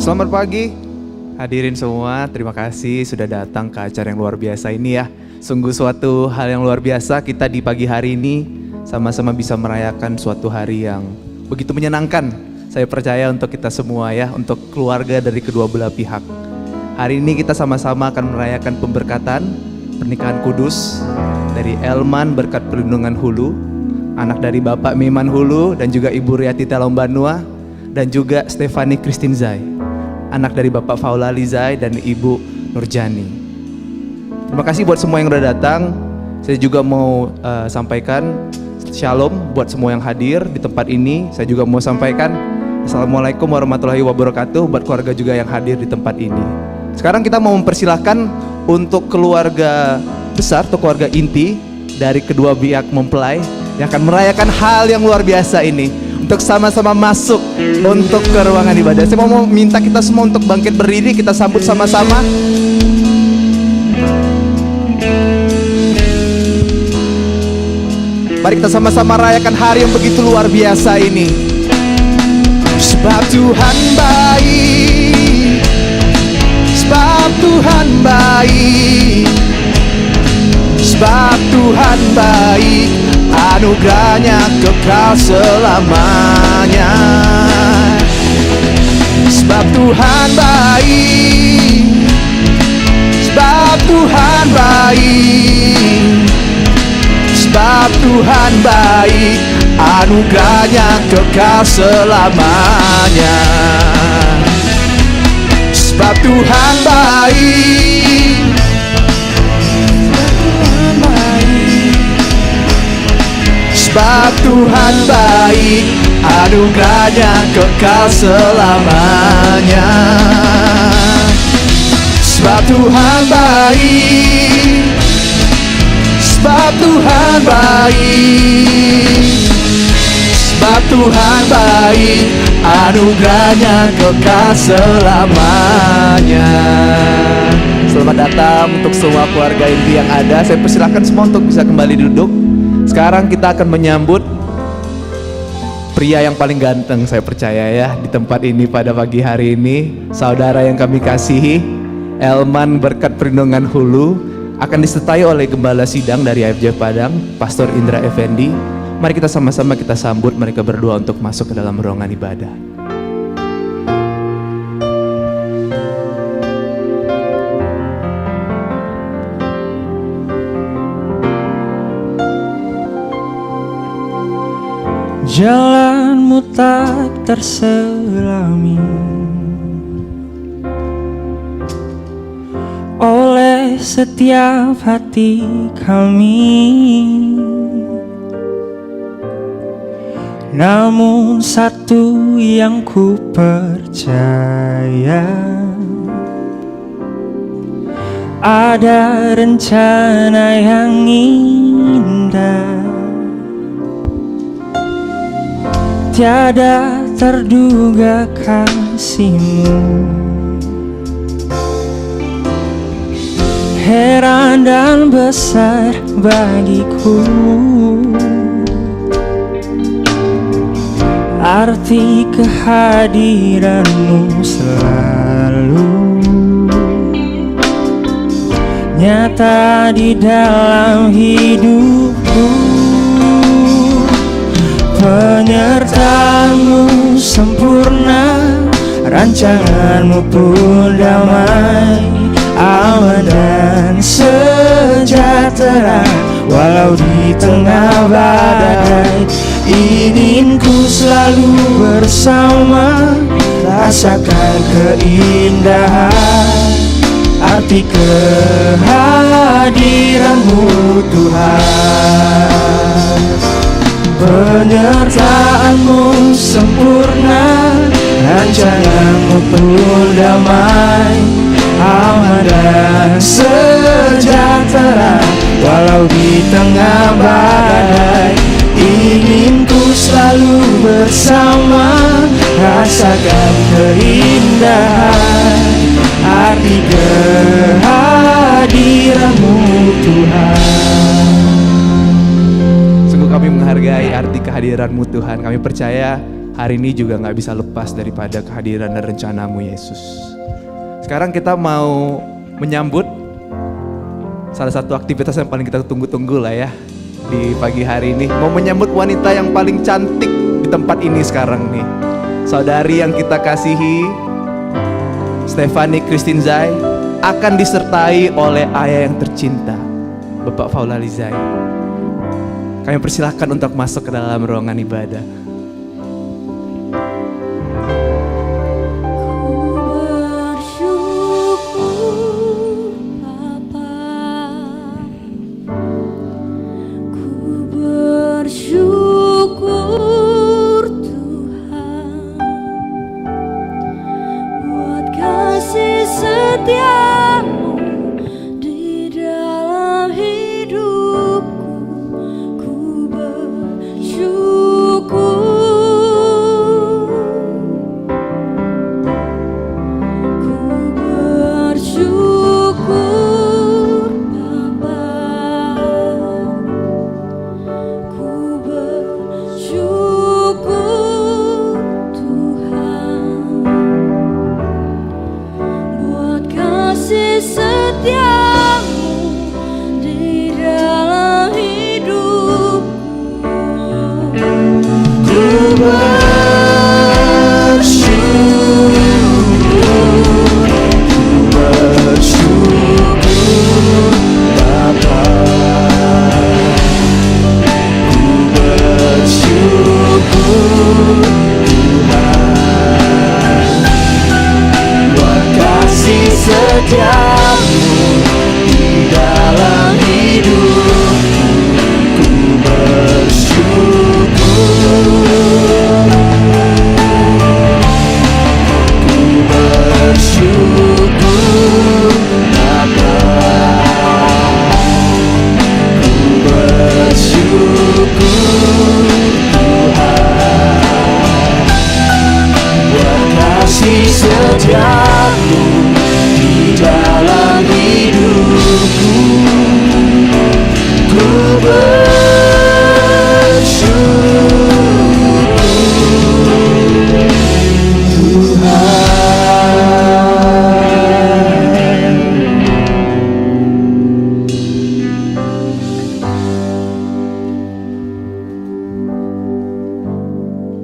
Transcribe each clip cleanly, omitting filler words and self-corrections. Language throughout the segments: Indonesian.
Selamat pagi hadirin semua, terima kasih sudah datang ke acara yang luar biasa ini ya. Sungguh suatu hal yang luar biasa kita di pagi hari ini sama-sama bisa merayakan suatu hari yang begitu menyenangkan. Saya percaya untuk kita semua ya, untuk keluarga dari kedua belah pihak. Hari ini kita sama-sama akan merayakan pemberkatan pernikahan kudus dari Elman Berkat Perlindungan Hulu, anak dari Bapak Miman Hulu dan juga Ibu Riati Talombanua, dan juga Stefani Christine Zai, anak dari Bapak Faulali Zai dan Ibu Nurjani. Terima kasih buat semua yang udah datang. Saya juga mau sampaikan shalom buat semua yang hadir di tempat ini. Saya juga mau sampaikan assalamualaikum warahmatullahi wabarakatuh buat keluarga juga yang hadir di tempat ini. Sekarang kita mau mempersilahkan untuk keluarga besar atau keluarga inti dari kedua pihak mempelai yang akan merayakan hal yang luar biasa ini untuk sama-sama masuk untuk ke ruangan ibadah. Saya mau minta kita semua untuk bangkit berdiri, kita sambut sama-sama. Mari kita sama-sama rayakan hari yang begitu luar biasa ini. Sebab Tuhan baik, sebab Tuhan baik, sebab Tuhan baik, anugerahnya kekal selamanya. Sebab Tuhan baik, sebab Tuhan baik, sebab Tuhan baik, anugerahnya kekal selamanya. Sebab Tuhan baik, sebab Tuhan baik, anugerahnya kekal selamanya. Sebab Tuhan baik, sebab Tuhan baik, sebab Tuhan baik, anugerahnya kekal selamanya. Selamat datang untuk semua keluarga inti yang ada. Saya persilahkan semua untuk bisa kembali duduk. Sekarang kita akan menyambut pria yang paling ganteng, saya percaya ya, di tempat ini pada pagi hari ini. Saudara yang kami kasihi, Elman Berkat Perlindungan Hulu, akan disertai oleh Gembala Sidang dari AFJ Padang, Pastor Indra Effendi. Mari kita sama-sama kita sambut mereka berdua untuk masuk ke dalam ruangan ibadah. Jalanmu tak terselami oleh setiap hati kami, namun satu yang ku percaya, ada rencana yang indah, tiada terduga kasih-Mu. Heran dan besar bagiku arti kehadiran-Mu selalu nyata di dalam hidupku. Penyertaan-Mu sempurna, rancangan-Mu pun damai, aman dan sejahtera walau di tengah badai. Ingin ku selalu bersama, rasakan keindahan arti kehadiran-Mu Tuhan. Penyertaan-Mu sempurna, rancangan-Mu pun damai, aman dan sejahtera walau di tengah badai. Ingin ku selalu bersama, rasakan keindahan arti kehadiran-Mu Tuhan. Sungguh kami menghargai arti kehadiran-Mu Tuhan. Kami percaya hari ini juga gak bisa lepas daripada kehadiran dan rencana-Mu Yesus. Sekarang kita mau menyambut salah satu aktivitas yang paling kita tunggu-tunggu lah ya di pagi hari ini. Mau menyambut wanita yang paling cantik di tempat ini sekarang nih. Saudari yang kita kasihi, Stephanie Christine Zai, akan disertai oleh ayah yang tercinta, Bapak Faulali Zai. Kami persilahkan untuk masuk ke dalam ruangan ibadah.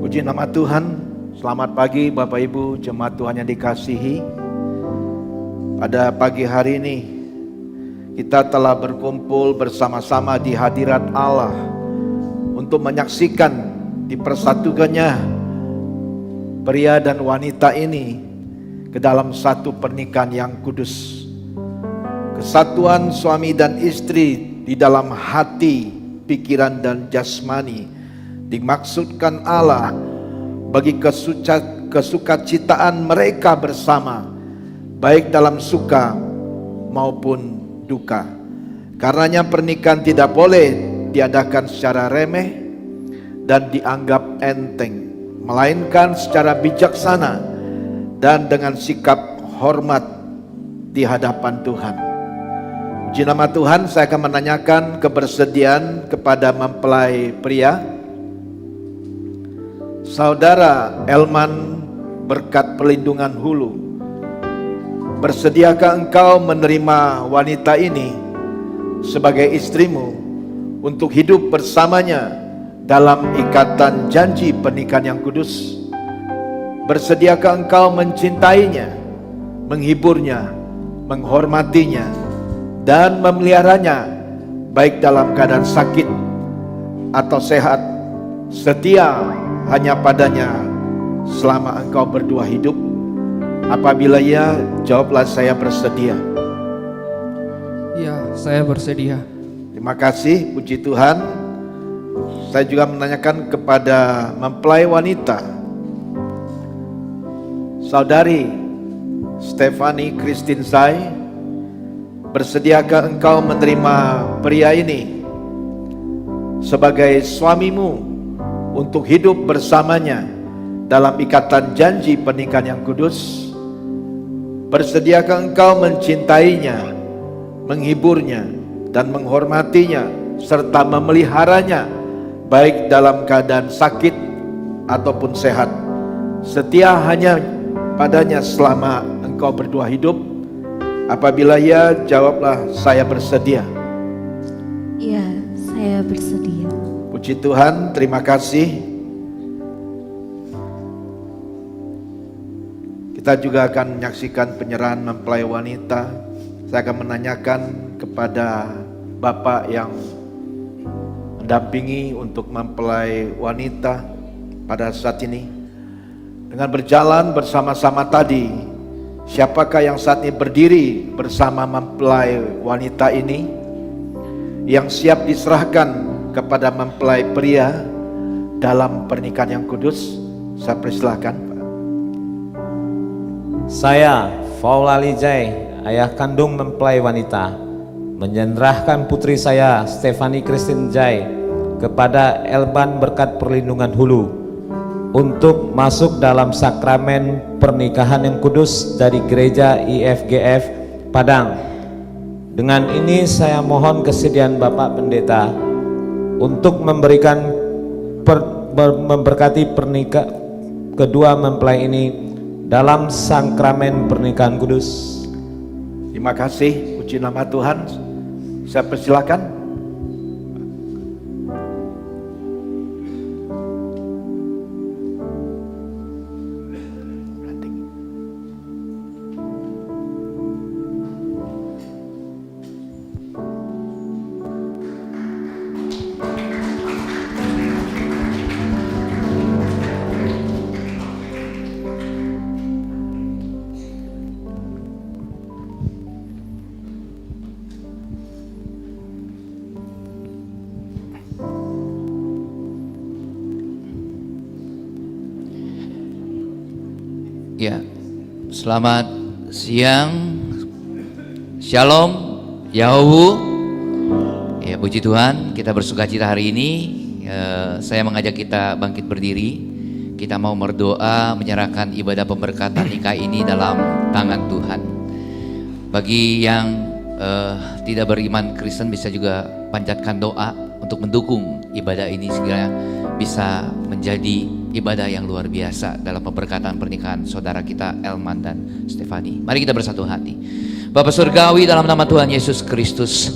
Puji nama Tuhan. Selamat pagi Bapak Ibu jemaat Tuhan yang dikasihi. Pada pagi hari ini kita telah berkumpul bersama-sama di hadirat Allah untuk menyaksikan dipersatukannya pria dan wanita ini ke dalam satu pernikahan yang kudus. Kesatuan suami dan istri di dalam hati, pikiran dan jasmani dimaksudkan Allah bagi kesukacitaan mereka bersama, baik dalam suka maupun duka. Karenanya pernikahan tidak boleh diadakan secara remeh dan dianggap enteng, melainkan secara bijaksana dan dengan sikap hormat di hadapan Tuhan. Puji nama Tuhan. Saya akan menanyakan kebersediaan kepada mempelai pria. Saudara Elman Berkat Perlindungan Hulu, bersediakah engkau menerima wanita ini sebagai istrimu untuk hidup bersamanya dalam ikatan janji pernikahan yang kudus? Bersediakah engkau mencintainya, menghiburnya, menghormatinya, dan memeliharanya baik dalam keadaan sakit atau sehat, setia hanya padanya selama engkau berdua hidup? Apabila ya, jawablah, saya bersedia. Ya, saya bersedia. Terima kasih, puji Tuhan. Saya juga menanyakan kepada mempelai wanita, Saudari Stephanie Christine Zai, bersediakah engkau menerima pria ini sebagai suamimu untuk hidup bersamanya dalam ikatan janji pernikahan yang kudus? Bersediakah engkau mencintainya, menghiburnya, dan menghormatinya, serta memeliharanya baik dalam keadaan sakit ataupun sehat. Setia hanya padanya selama engkau berdua hidup. Apabila ya, jawablah, saya bersedia. Ya, saya bersedia. Puji Tuhan, terima kasih. Kita juga akan menyaksikan penyerahan mempelai wanita. Saya akan menanyakan kepada Bapak yang mendampingi untuk mempelai wanita pada saat ini. Dengan berjalan bersama-sama tadi, siapakah yang saat ini berdiri bersama mempelai wanita ini, yang siap diserahkan kepada mempelai pria dalam pernikahan yang kudus? Saya persilahkan, Pak. Saya, Faula Lijai, ayah kandung mempelai wanita, menyerahkan putri saya, Stefani Christine Jai, kepada Elman Berkat Perlindungan Hulu untuk masuk dalam sakramen pernikahan yang kudus dari Gereja IFGF Padang. Dengan ini saya mohon kesediaan Bapak Pendeta untuk memberkati pernikahan kedua mempelai ini dalam sakramen pernikahan kudus. Terima kasih, puji nama Tuhan. Saya persilakan. Ya, selamat siang, Shalom, Yahuwu. Ya, puji Tuhan, kita bersukacita hari ini. Saya mengajak kita bangkit berdiri. Kita mau berdoa menyerahkan ibadah pemberkatan nikah ini dalam tangan Tuhan. Bagi yang tidak beriman Kristen bisa juga panjatkan doa untuk mendukung ibadah ini segera bisa menjadi ibadah yang luar biasa dalam pemberkatan pernikahan saudara kita Elman dan Stefani. Mari kita bersatu hati. Bapa Surgawi, dalam nama Tuhan Yesus Kristus,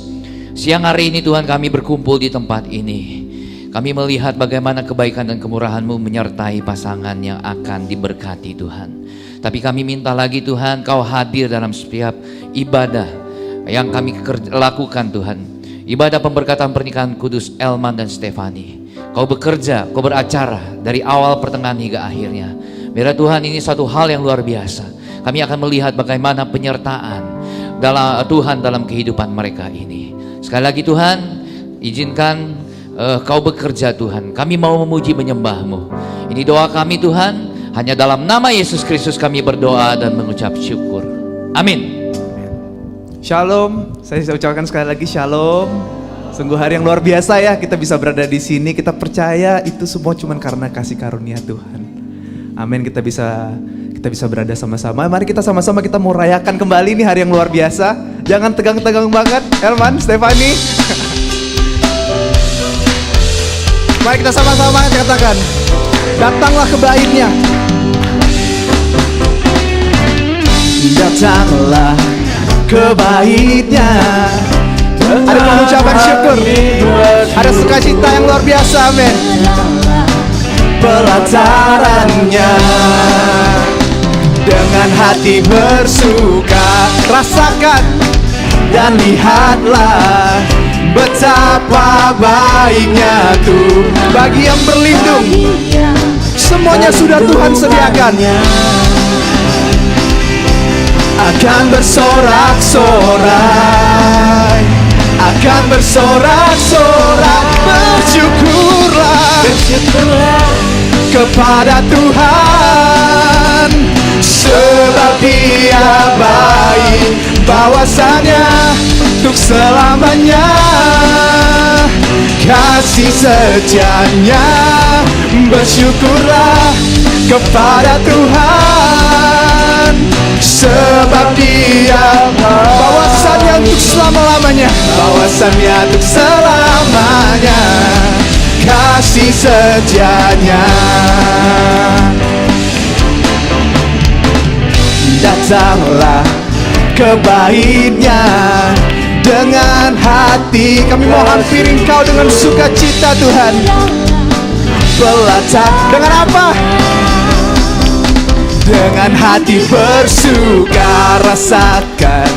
siang hari ini Tuhan kami berkumpul di tempat ini. Kami melihat bagaimana kebaikan dan kemurahan-Mu menyertai pasangan yang akan diberkati Tuhan. Tapi kami minta lagi Tuhan, Kau hadir dalam setiap ibadah yang kami lakukan Tuhan. Ibadah pemberkatan pernikahan kudus Elman dan Stefani. Kau bekerja, Kau beracara dari awal pertengahan hingga akhirnya. Biar Tuhan, ini satu hal yang luar biasa. Kami akan melihat bagaimana penyertaan Tuhan dalam kehidupan mereka ini. Sekali lagi Tuhan, izinkan Kau bekerja Tuhan. Kami mau memuji menyembah-Mu. Ini doa kami Tuhan, hanya dalam nama Yesus Kristus kami berdoa dan mengucap syukur. Amin. Shalom, saya ucapkan sekali lagi shalom. Sungguh hari yang luar biasa ya, kita bisa berada di sini. Kita percaya itu semua cuma karena kasih karunia Tuhan. Amin, kita bisa berada sama-sama. Mari kita sama-sama kita mau rayakan kembali nih hari yang luar biasa. Jangan tegang-tegang banget, Elman, Stefani. Mari kita sama-sama katakan, datanglah ke baitnya. Datanglah ke baitnya. Ada pengucapan syukur, ada sukacita yang luar biasa, amin. Pelatarannya dengan hati bersuka, rasakan dan lihatlah betapa baiknya Tuhan. Bagi yang berlindung, semuanya sudah Tuhan sediakan. Akan bersorak-sorai, akan bersorak-sorak. Bersyukurlah, kepada Tuhan, sebab Dia baik, bahwasanya untuk selamanya kasih setianya. Bersyukurlah kepada Tuhan, sebab Dia bahwasannya untuk selama-lamanya, bahwasannya untuk selamanya kasih setianya. Datanglah ke bait-Nya dengan hati. Kami mau hampiri Engkau dengan sukacita Tuhan. Belata dengan apa? Dengan hati bersuka, rasakan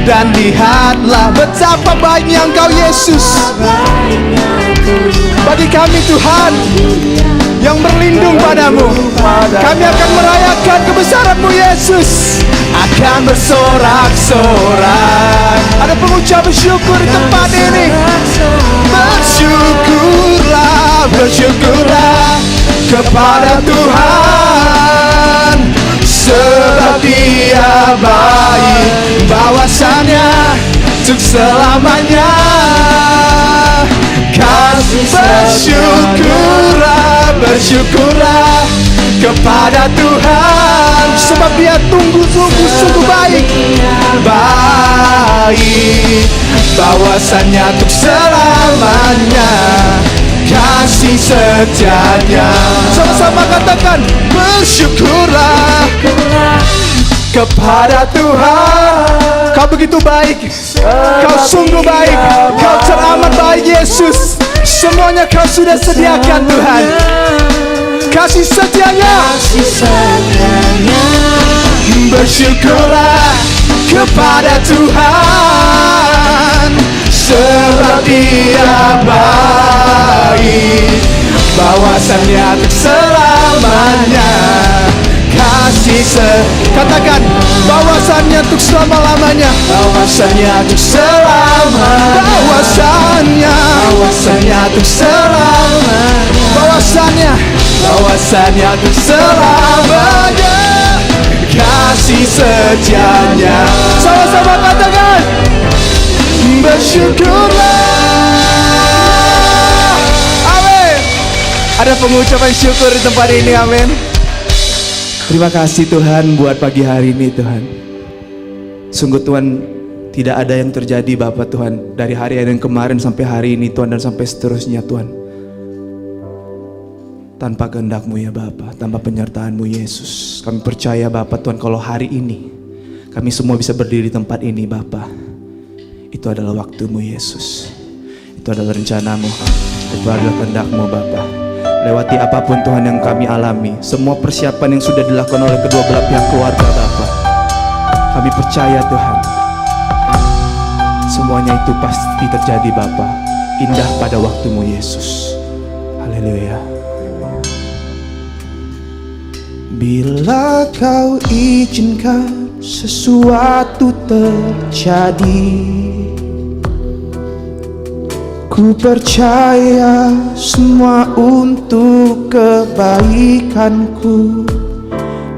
dan lihatlah betapa baiknya Engkau Yesus bagi kami Tuhan yang berlindung padamu. Kami akan merayakan kebesaran-Mu Yesus, akan bersorak-sorak. Ada pengucapan syukur di tempat ini. Bersyukurlah, bersyukurlah kepada Tuhan, sebab Dia baik, bahwasannya untuk selamanya. Bersyukurlah, bersyukurlah kepada Tuhan, sebab Dia sungguh baik, baik, bahwasannya untuk selamanya kasih setianya. Sama-sama katakan, bersyukurlah kepada Tuhan. Kau begitu baik, Kau sungguh baik, Kau teramat baik Yesus. Semuanya Kau sudah sediakan Tuhan. Kasih setianya, bersyukurlah kepada Tuhan, sebab Dia baik, bahwasannya untuk selamanya kasih katakan, bahwasannya untuk selama-lamanya, bahwasannya untuk selamanya, bahwasannya untuk selamanya, bahwasannya untuk selamanya kasih setianya. Sama-sama katakan, bersyukurlah. Amin. Ada pengucapan syukur di tempat ini, amin. Terima kasih Tuhan buat pagi hari ini Tuhan. Sungguh Tuhan, tidak ada yang terjadi Bapak Tuhan, dari hari yang kemarin sampai hari ini Tuhan, dan sampai seterusnya Tuhan, tanpa kehendak-Mu ya Bapak, tanpa penyertaan-Mu Yesus. Kami percaya Bapak Tuhan, kalau hari ini kami semua bisa berdiri di tempat ini Bapak, itu adalah waktu-Mu Yesus. Itu adalah rencana-Mu, itu adalah kehendak-Mu Bapak. Lewati apapun Tuhan yang kami alami, semua persiapan yang sudah dilakukan oleh kedua belah pihak keluarga Bapa, kami percaya Tuhan, semuanya itu pasti terjadi Bapa, indah pada waktu-Mu Yesus. Haleluya. Bila Kau izinkan sesuatu terjadi, ku percaya semua untuk kebaikanku.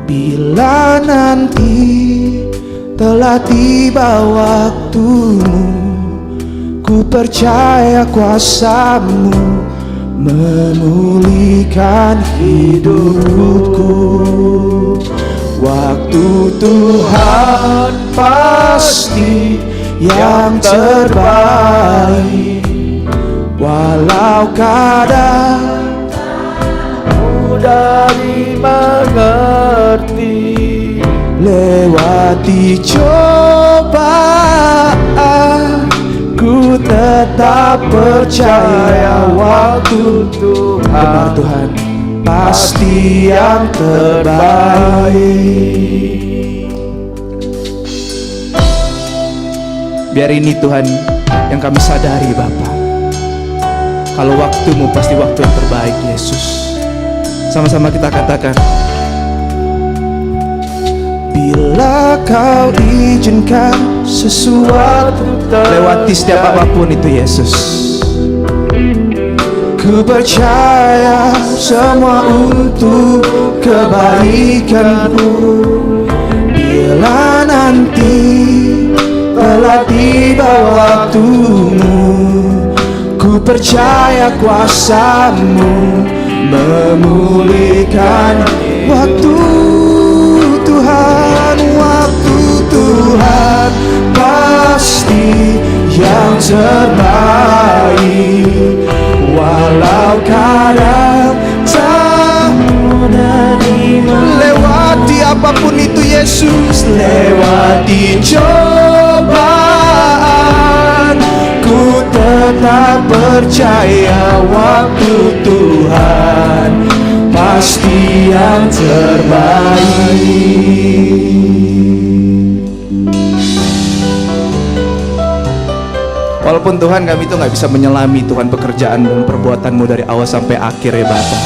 Bila nanti telah tiba waktumu, ku percaya kuasa-Mu memulihkan hidupku. Waktu Tuhan pasti yang terbaik, walau kadang mudah dimengerti. Lewati cobaan, ku tetap percaya waktu Tuhan, benar Tuhan, pasti yang terbaik. Biar ini Tuhan yang kami sadari Bapa, kalau waktu-Mu pasti waktu yang terbaik Yesus. Sama-sama kita katakan, bila Kau izinkan sesuatu lewati setiap apapun itu Yesus, ku percaya semua untuk kebaikanku. Bila nanti telah tiba waktu-Mu, ku percaya kuasa-Mu memulihkan. Waktu Tuhan, waktu Tuhan pasti yang terbaik, walau kadang tak mudah tetap percaya waktu Tuhan pasti yang terbaik. Walaupun Tuhan kami itu nggak bisa menyelami Tuhan pekerjaan dan perbuatanmu dari awal sampai akhir ya Bapa.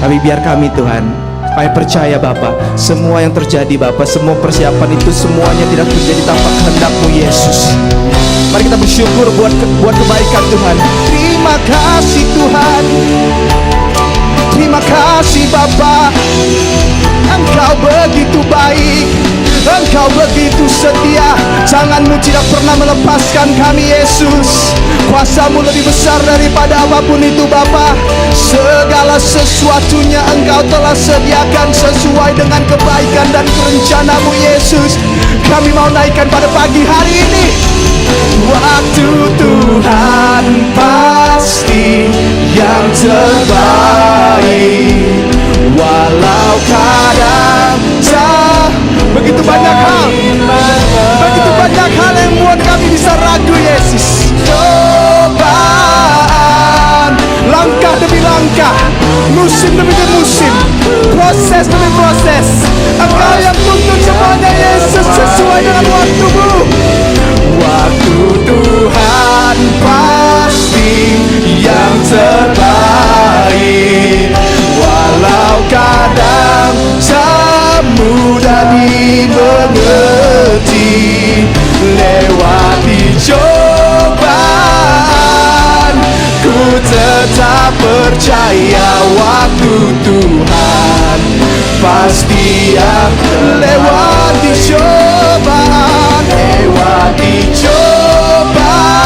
Tapi biar kami Tuhan, kami percaya Bapa, semua yang terjadi Bapa, semua persiapan itu semuanya tidak terjadi tanpa kehendak-Mu Yesus. Mari kita bersyukur buat kebaikan Tuhan. Terima kasih Tuhan. Terima kasih Bapa. Engkau begitu baik, Engkau begitu setia. Tangan-Mu tidak pernah melepaskan kami Yesus. Kuasa-Mu lebih besar daripada apapun itu Bapa. Segala sesuatunya Engkau telah sediakan sesuai dengan kebaikan dan rencana-Mu Yesus. Kami mau naikkan pada pagi hari ini. Waktu Tuhan pasti yang terbaik. Walau kadang begitu banyak hal yang membuat kami bisa ragu Yesus. Cobaan, langkah demi langkah, musim demi musim, proses demi proses, Engkau yang tuntun semuanya Yesus sesuai dengan waktu-Mu. Waktu Tuhan pasti yang terbaik. Walau kadang tak mudah dimengerti, lewati cobaan, ku tetap percaya waktu Tuhan pasti yang lewati cobaan, lewati cobaan,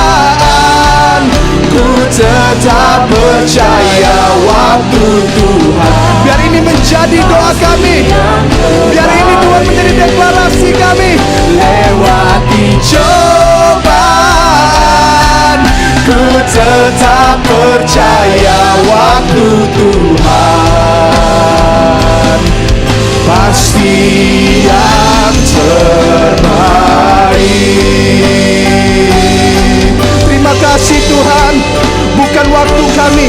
ku tetap percaya waktu Tuhan. Biar ini menjadi doa kami, biar ini Tuhan menjadi deklarasi kami. Lewati cobaan, ku tetap percaya waktu Tuhan pasti yang terbaik. Terima kasih Tuhan. Bukan waktu kami,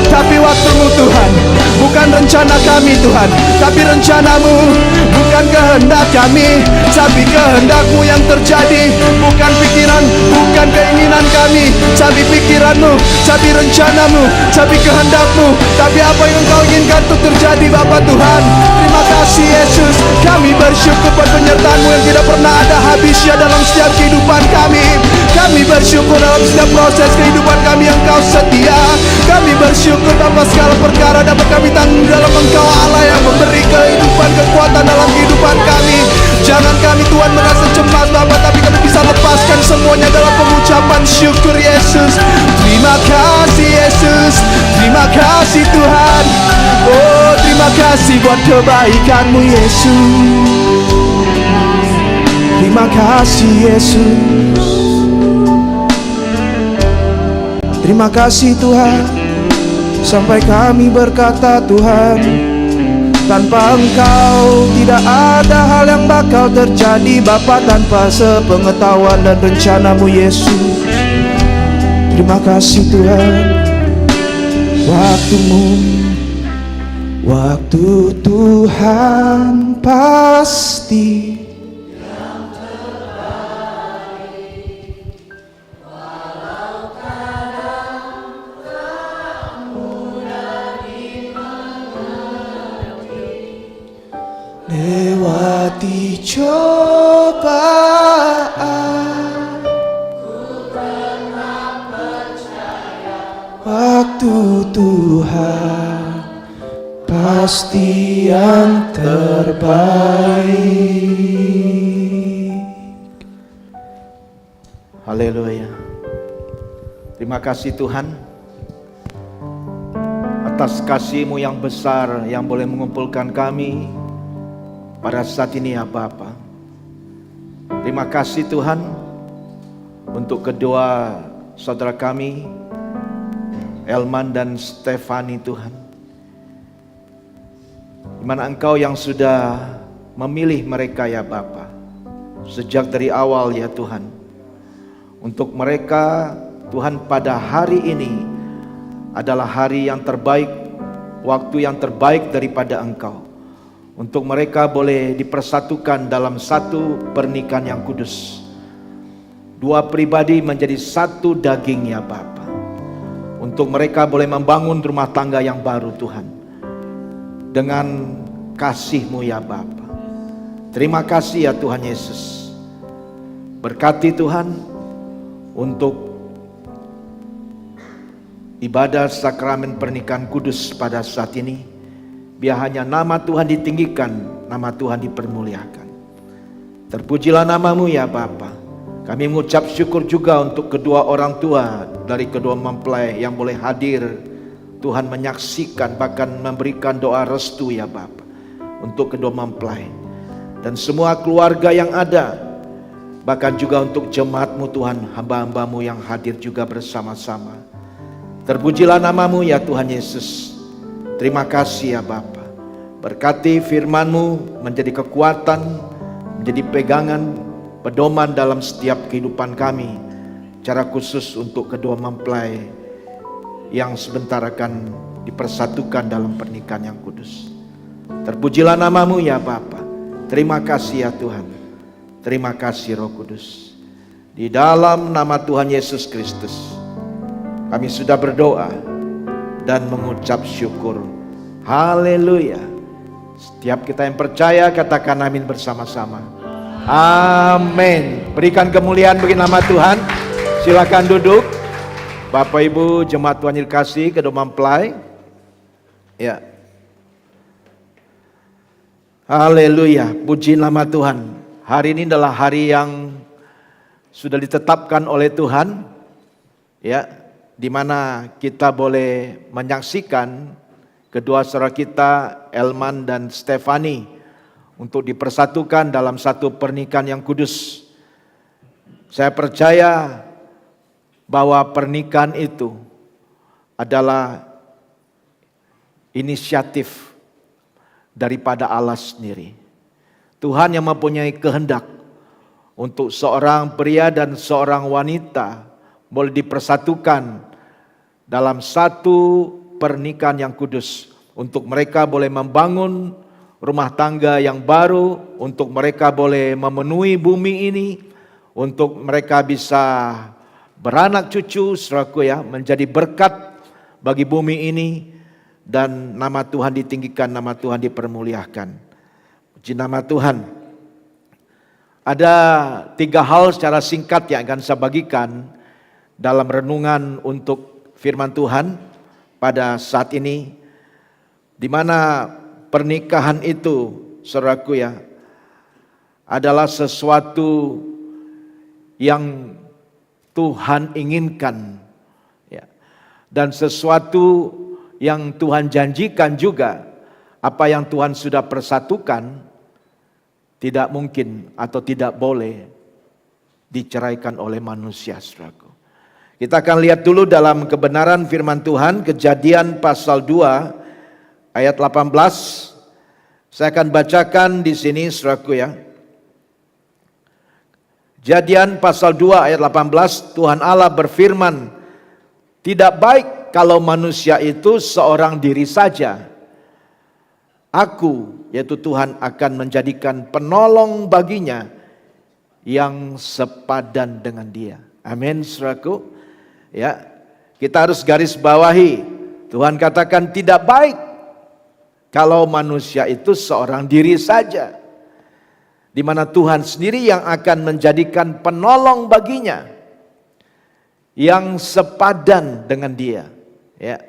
tapi waktu-Mu Tuhan. Bukan rencana kami Tuhan, tapi rencana-Mu. Bukan kehendak kami, tapi kehendak-Mu yang terjadi. Bukan pikiran, bukan keinginan kami, tapi pikiran-Mu, tapi rencana-Mu, tapi kehendak-Mu, tapi apa yang Engkau inginkan untuk terjadi Bapa Tuhan. Terima kasih Yesus. Kami bersyukur buat penyertaan-Mu yang tidak pernah ada habisnya dalam setiap kehidupan kami. Kami bersyukur dalam setiap proses kehidupan kami yang Engkau setia. Kami bersyukur Bapa, segala perkara dapat kami tanggung dalam Engkau Allah yang memberi kehidupan, kekuatan dalam kehidupan kami. Jangan kami Tuhan merasa cemas Bapa, tapi kami bisa lepaskan semuanya dalam pengucapan syukur Yesus. Terima kasih Yesus. Terima kasih Tuhan. Oh, terima kasih buat kebaikan-Mu Yesus. Terima kasih Yesus. Terima kasih Tuhan. Sampai kami berkata Tuhan, tanpa Engkau tidak ada hal yang bakal terjadi Bapa, tanpa sepengetahuan dan rencana-Mu Yesus. Terima kasih Tuhan. Waktu-Mu, waktu Tuhan pasti lewati cobaan, waktu Tuhan pasti yang terbaik. Haleluya. Terima kasih Tuhan atas kasih-Mu yang besar yang boleh mengumpulkan kami pada saat ini ya Bapa. Terima kasih Tuhan untuk kedua saudara kami, Elman dan Stefani Tuhan, di mana Engkau yang sudah memilih mereka ya Bapa sejak dari awal ya Tuhan, untuk mereka Tuhan, pada hari ini adalah hari yang terbaik, waktu yang terbaik daripada Engkau, untuk mereka boleh dipersatukan dalam satu pernikahan yang kudus. Dua pribadi menjadi satu daging ya Bapa. Untuk mereka boleh membangun rumah tangga yang baru Tuhan, dengan kasih-Mu ya Bapa. Terima kasih ya Tuhan Yesus. Berkati Tuhan untuk ibadah sakramen pernikahan kudus pada saat ini. Biar hanya nama Tuhan ditinggikan, nama Tuhan dipermuliakan. Terpujilah nama-Mu ya Bapa. Kami mengucap syukur juga untuk kedua orang tua dari kedua mempelai yang boleh hadir. Tuhan menyaksikan, bahkan memberikan doa restu ya Bapa untuk kedua mempelai dan semua keluarga yang ada. Bahkan juga untuk jemaat-Mu Tuhan, hamba-hamba-Mu yang hadir juga bersama-sama. Terpujilah nama-Mu ya Tuhan Yesus. Terima kasih ya Bapa. Berkati firman-Mu menjadi kekuatan, menjadi pegangan, pedoman dalam setiap kehidupan kami. Cara khusus untuk kedua mempelai yang sebentar akan dipersatukan dalam pernikahan yang kudus. Terpujilah nama-Mu ya Bapa. Terima kasih ya Tuhan. Terima kasih Roh Kudus. Di dalam nama Tuhan Yesus Kristus kami sudah berdoa dan mengucap syukur. Haleluya. Setiap kita yang percaya katakan amin bersama-sama. Amin. Berikan kemuliaan bagi nama Tuhan. Silakan duduk. Bapak Ibu jemaat Tuhan yang dikasihi kedua mempelai. Ya. Haleluya. Puji nama Tuhan. Hari ini adalah hari yang sudah ditetapkan oleh Tuhan. Ya, di mana kita boleh menyaksikan kedua saudara kita Elman dan Stefani untuk dipersatukan dalam satu pernikahan yang kudus. Saya percaya bahwa pernikahan itu adalah inisiatif daripada Allah sendiri. Tuhan yang mempunyai kehendak untuk seorang pria dan seorang wanita boleh dipersatukan dalam satu pernikahan yang kudus, untuk mereka boleh membangun rumah tangga yang baru, untuk mereka boleh memenuhi bumi ini, untuk mereka bisa beranak cucu, saudaraku ya, menjadi berkat bagi bumi ini, dan nama Tuhan ditinggikan, nama Tuhan dipermuliakan. Puji nama Tuhan. Ada 3 hal secara singkat yang akan saya bagikan dalam renungan untuk firman Tuhan pada saat ini, di mana pernikahan itu, saudaraku ya, adalah sesuatu yang Tuhan inginkan ya, dan sesuatu yang Tuhan janjikan juga. Apa yang Tuhan sudah persatukan tidak mungkin atau tidak boleh diceraikan oleh manusia, saudaraku. Kita akan lihat dulu dalam kebenaran firman Tuhan, Kejadian pasal 2 ayat 18. Saya akan bacakan di sini, saudaraku ya. Kejadian pasal 2 ayat 18, Tuhan Allah berfirman, "Tidak baik kalau manusia itu seorang diri saja. Aku, yaitu Tuhan, akan menjadikan penolong baginya yang sepadan dengan dia." Amin, saudaraku. Ya, kita harus garis bawahi. Tuhan katakan tidak baik kalau manusia itu seorang diri saja, di mana Tuhan sendiri yang akan menjadikan penolong baginya yang sepadan dengan dia. Ya,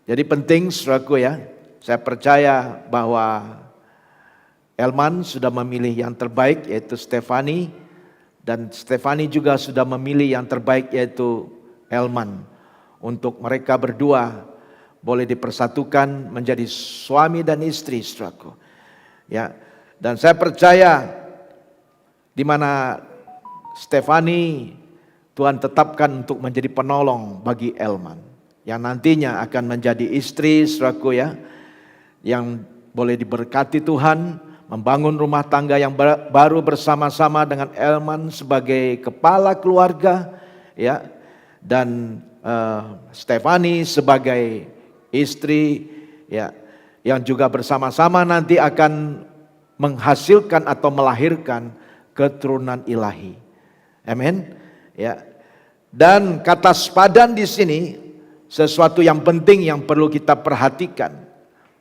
jadi penting, saudaraku ya. Saya percaya bahwa Elman sudah memilih yang terbaik, yaitu Stefani, dan Stefani juga sudah memilih yang terbaik, yaitu Elman, untuk mereka berdua boleh dipersatukan menjadi suami dan istri, saudaraku. Ya, dan saya percaya di mana Stefani Tuhan tetapkan untuk menjadi penolong bagi Elman, yang nantinya akan menjadi istri, saudaraku ya, yang boleh diberkati Tuhan, membangun rumah tangga yang baru bersama-sama dengan Elman sebagai kepala keluarga, ya. dan Stefani sebagai istri ya, yang juga bersama-sama nanti akan menghasilkan atau melahirkan keturunan ilahi. Amin. Ya. Dan kata sepadan di sini sesuatu yang penting yang perlu kita perhatikan.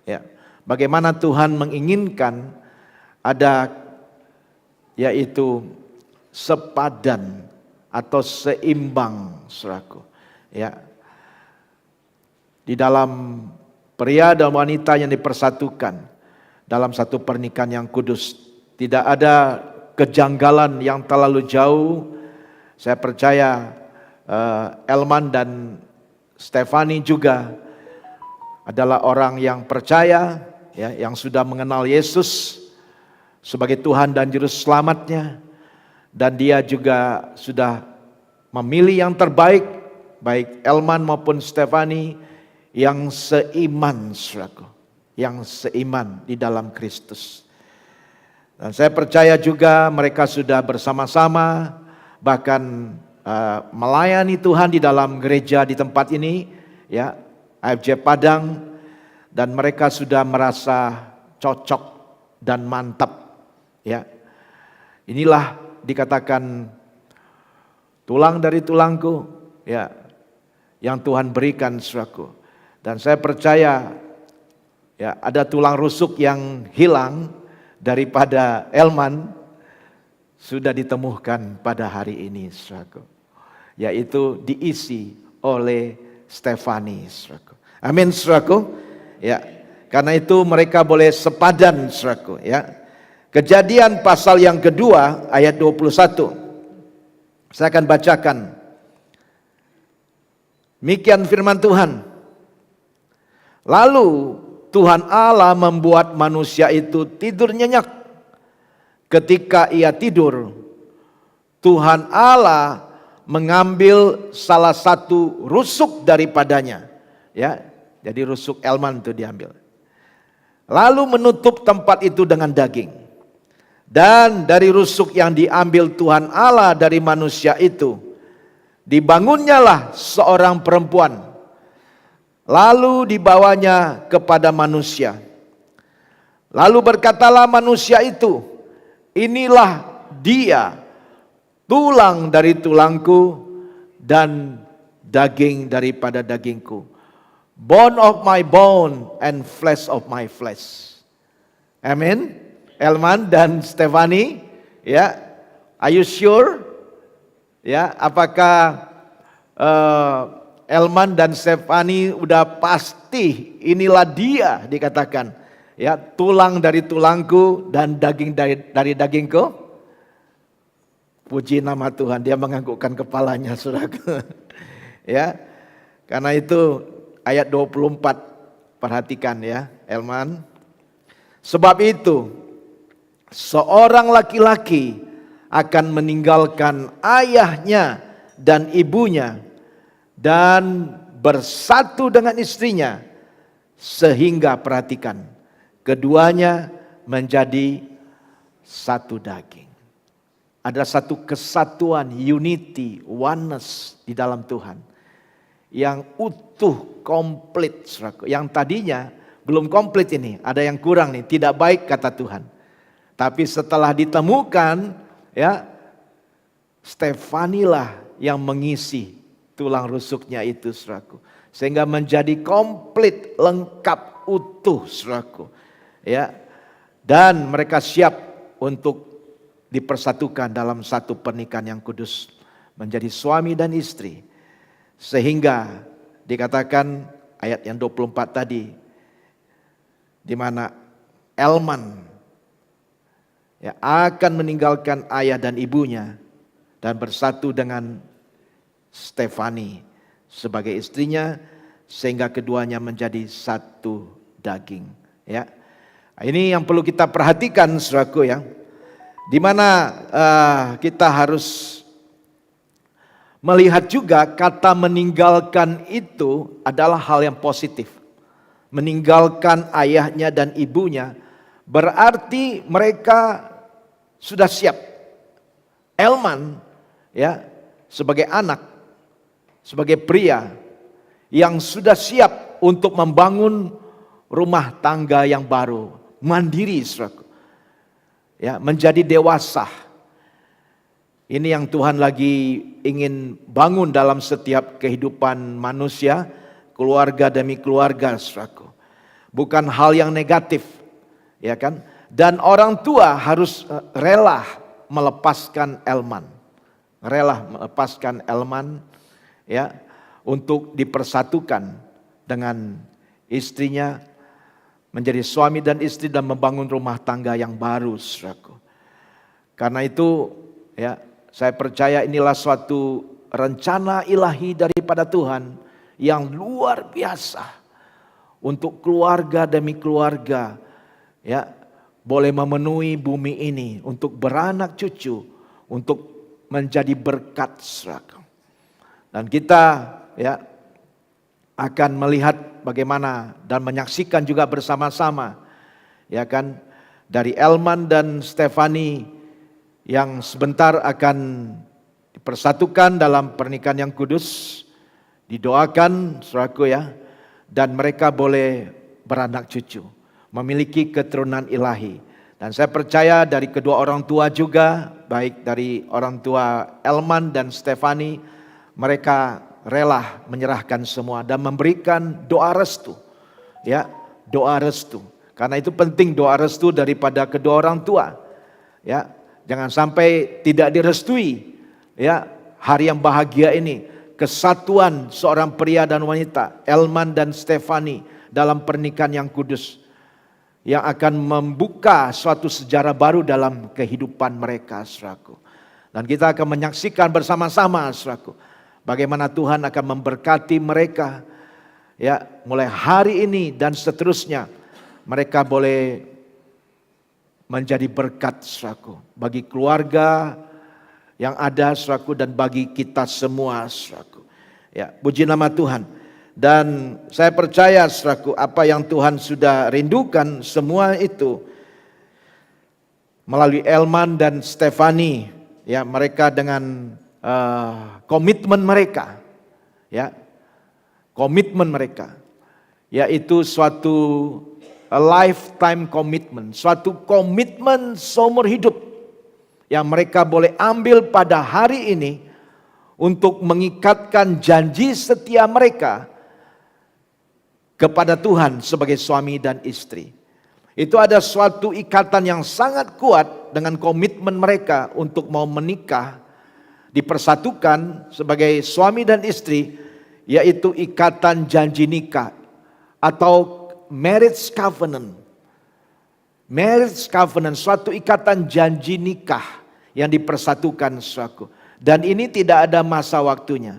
Ya. Bagaimana Tuhan menginginkan ada yaitu sepadan atau seimbang, saudaraku. Ya. Di dalam pria dan wanita yang dipersatukan dalam satu pernikahan yang kudus, tidak ada kejanggalan yang terlalu jauh. Saya percaya Elman dan Stefani juga adalah orang yang percaya, ya, yang sudah mengenal Yesus sebagai Tuhan dan Juru Selamatnya, dan dia juga sudah memilih yang terbaik, baik Elman maupun Stefani, yang seiman, saudaraku, yang seiman di dalam Kristus. Dan saya percaya juga mereka sudah bersama-sama bahkan melayani Tuhan di dalam gereja di tempat ini, ya, AFJ Padang, dan mereka sudah merasa cocok dan mantap, ya. Inilah dikatakan tulang dari tulangku, ya, yang Tuhan berikan, saudaraku. Dan saya percaya ya, ada tulang rusuk yang hilang daripada Elman sudah ditemukan pada hari ini, saudaraku, yaitu diisi oleh Stefani, saudaraku. Amin, saudaraku. Ya, karena itu mereka boleh sepadan, saudaraku, ya. Kejadian pasal yang kedua ayat 21. Saya akan bacakan. Demikian firman Tuhan. Lalu Tuhan Allah membuat manusia itu tidur nyenyak. Ketika ia tidur, Tuhan Allah mengambil salah satu rusuk daripadanya. Ya, jadi rusuk Elman itu diambil. Lalu menutup tempat itu dengan daging. Dan dari rusuk yang diambil Tuhan Allah dari manusia itu, dibangunnyalah seorang perempuan. Lalu dibawanya kepada manusia. Lalu berkatalah manusia itu, inilah dia, tulang dari tulangku dan daging daripada dagingku. Bone of my bone and flesh of my flesh. Amin. Elman dan Stefani, ya, are you sure? Ya, apakah Elman dan Stefani udah pasti inilah dia, dikatakan, ya, tulang dari tulangku dan daging dari dagingku? Puji nama Tuhan, dia menganggukkan kepalanya, saudaraku. Ya, karena itu ayat 24, perhatikan ya, Elman. Sebab itu seorang laki-laki akan meninggalkan ayahnya dan ibunya dan bersatu dengan istrinya, sehingga, perhatikan, keduanya menjadi satu daging. Ada satu kesatuan, unity, oneness di dalam Tuhan yang utuh, komplit, saudaraku. Yang tadinya belum komplit ini, ada yang kurang nih, tidak baik kata Tuhan. Tapi setelah ditemukan, ya, Stefani lah yang mengisi tulang rusuknya itu, saudaraku, sehingga menjadi komplit, lengkap, utuh, saudaraku, ya. Dan mereka siap untuk dipersatukan dalam satu pernikahan yang kudus, menjadi suami dan istri, sehingga dikatakan ayat yang 24 tadi, di mana Elman, ya, akan meninggalkan ayah dan ibunya dan bersatu dengan Stefani sebagai istrinya, sehingga keduanya menjadi satu daging, ya. Ini yang perlu kita perhatikan, saudaraku, ya. Di mana kita harus melihat juga kata meninggalkan itu adalah hal yang positif. Meninggalkan ayahnya dan ibunya berarti mereka sudah siap. Elman, ya, sebagai anak sebagai pria yang sudah siap untuk membangun rumah tangga yang baru, mandiri, saudaraku. Ya, menjadi dewasa. Ini yang Tuhan lagi ingin bangun dalam setiap kehidupan manusia, keluarga demi keluarga, saudaraku. Bukan hal yang negatif, ya kan? Dan orang tua harus rela melepaskan Elman. Rela melepaskan Elman, ya, untuk dipersatukan dengan istrinya, menjadi suami dan istri dan membangun rumah tangga yang baru, saudaraku. Karena itu, ya, saya percaya inilah suatu rencana ilahi daripada Tuhan yang luar biasa untuk keluarga demi keluarga, ya, boleh memenuhi bumi ini untuk beranak cucu, untuk menjadi berkat, saudaraku. Dan kita, ya, akan melihat bagaimana dan menyaksikan juga bersama-sama, ya kan, dari Elman dan Stefani yang sebentar akan dipersatukan dalam pernikahan yang kudus, didoakan, saudaraku, ya, dan mereka boleh beranak cucu, memiliki keturunan ilahi. Dan saya percaya dari kedua orang tua juga, baik dari orang tua Elman dan Stefani, mereka rela menyerahkan semua dan memberikan doa restu, ya, doa restu. Karena itu penting doa restu daripada kedua orang tua, ya. Jangan sampai tidak direstui, ya, hari yang bahagia ini, kesatuan seorang pria dan wanita, Elman dan Stefani, dalam pernikahan yang kudus, yang akan membuka suatu sejarah baru dalam kehidupan mereka, saudaraku. Dan kita akan menyaksikan bersama-sama, saudaraku, bagaimana Tuhan akan memberkati mereka, ya, mulai hari ini dan seterusnya. Mereka boleh menjadi berkat, saudaraku, bagi keluarga yang ada, saudaraku, dan bagi kita semua, saudaraku. Ya, puji nama Tuhan. Dan saya percaya, saudaraku, apa yang Tuhan sudah rindukan semua itu melalui Elman dan Stefani, ya, mereka dengan komitmen mereka, ya, komitmen mereka, yaitu suatu a lifetime commitment, suatu komitmen seumur hidup yang mereka boleh ambil pada hari ini untuk mengikatkan janji setia mereka kepada Tuhan sebagai suami dan istri. Itu ada suatu ikatan yang sangat kuat dengan komitmen mereka untuk mau menikah, dipersatukan sebagai suami dan istri, yaitu ikatan janji nikah atau marriage covenant. Marriage covenant, suatu ikatan janji nikah yang dipersatukan, saudaraku. Dan ini tidak ada masa waktunya,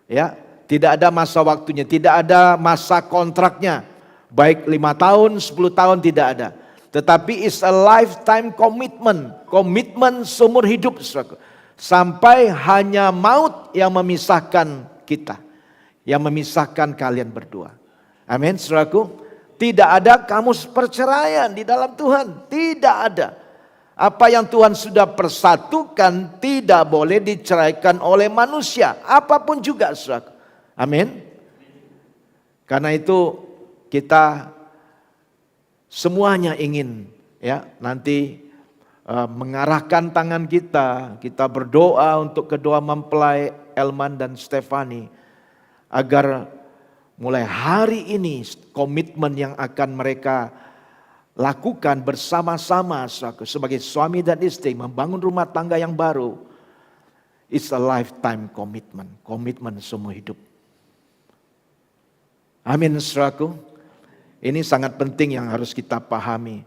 ya, tidak ada masa waktunya, tidak ada masa kontraknya, baik 5 tahun, 10 tahun, tidak ada. Tetapi it's a lifetime commitment, komitmen seumur hidup, saudaraku. Sampai hanya maut yang memisahkan kita, yang memisahkan kalian berdua. Amin, saudaraku. Tidak ada kamus perceraian di dalam Tuhan. Tidak ada. Apa yang Tuhan sudah persatukan tidak boleh diceraikan oleh manusia. Apapun juga, saudara. Amin. Karena itu kita semuanya ingin, ya, nanti mengarahkan tangan kita. Kita berdoa untuk kedua mempelai Elman dan Stefani, agar mulai hari ini komitmen yang akan mereka lakukan bersama-sama sebagai suami dan istri membangun rumah tangga yang baru, it's a lifetime commitment, komitmen seumur hidup. Amin, saudaraku. Ini sangat penting yang harus kita pahami.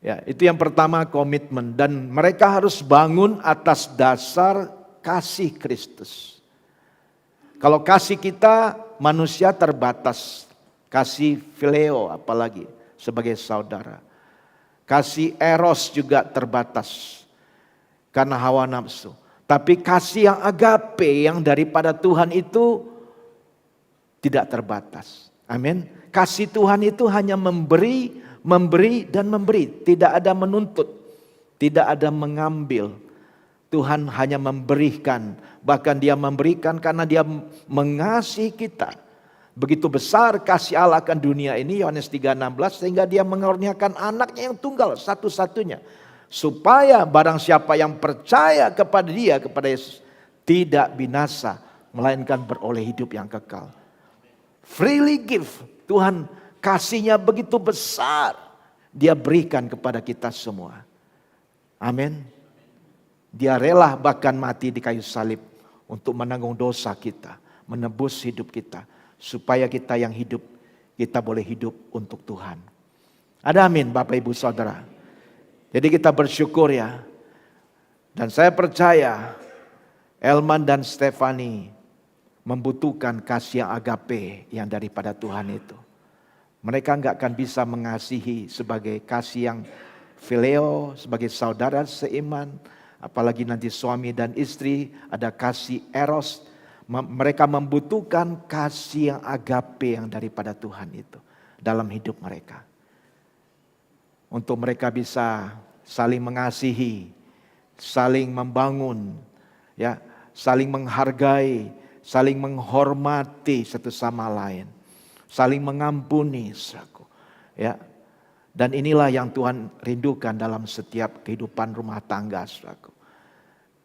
Ya, itu yang pertama, komitmen, dan mereka harus bangun atas dasar kasih Kristus. Kalau kasih kita manusia terbatas, kasih phileo apalagi sebagai saudara. Kasih eros juga terbatas karena hawa nafsu. Tapi kasih yang agape yang daripada Tuhan itu tidak terbatas. Amin. Kasih Tuhan itu hanya memberi, memberi dan memberi. Tidak ada menuntut, tidak ada mengambil. Tuhan hanya memberikan, bahkan Dia memberikan karena Dia mengasihi kita. Begitu besar kasih Allah akan dunia ini, Yohanes 3:16, sehingga Dia mengaruniakan anaknya yang tunggal satu-satunya, supaya barang siapa yang percaya kepada Dia, kepada Yesus, tidak binasa, melainkan beroleh hidup yang kekal. Freely give. Tuhan kasihnya begitu besar, Dia berikan kepada kita semua. Amin. Dia rela bahkan mati di kayu salib untuk menanggung dosa kita, menebus hidup kita, supaya kita yang hidup, kita boleh hidup untuk Tuhan. Ada amin Bapak Ibu Saudara. Jadi kita bersyukur ya. Dan saya percaya Elman dan Stefani membutuhkan kasih yang agape yang daripada Tuhan itu. Mereka nggak akan bisa mengasihi sebagai kasih yang phileo, sebagai saudara seiman. Apalagi nanti suami dan istri ada kasih eros. Mereka membutuhkan kasih yang agape yang daripada Tuhan itu dalam hidup mereka. Untuk mereka bisa saling mengasihi, saling membangun, ya, saling menghargai, saling menghormati satu sama lain, saling mengampuni, ya. Dan inilah yang Tuhan rindukan dalam setiap kehidupan rumah tangga, saudaraku.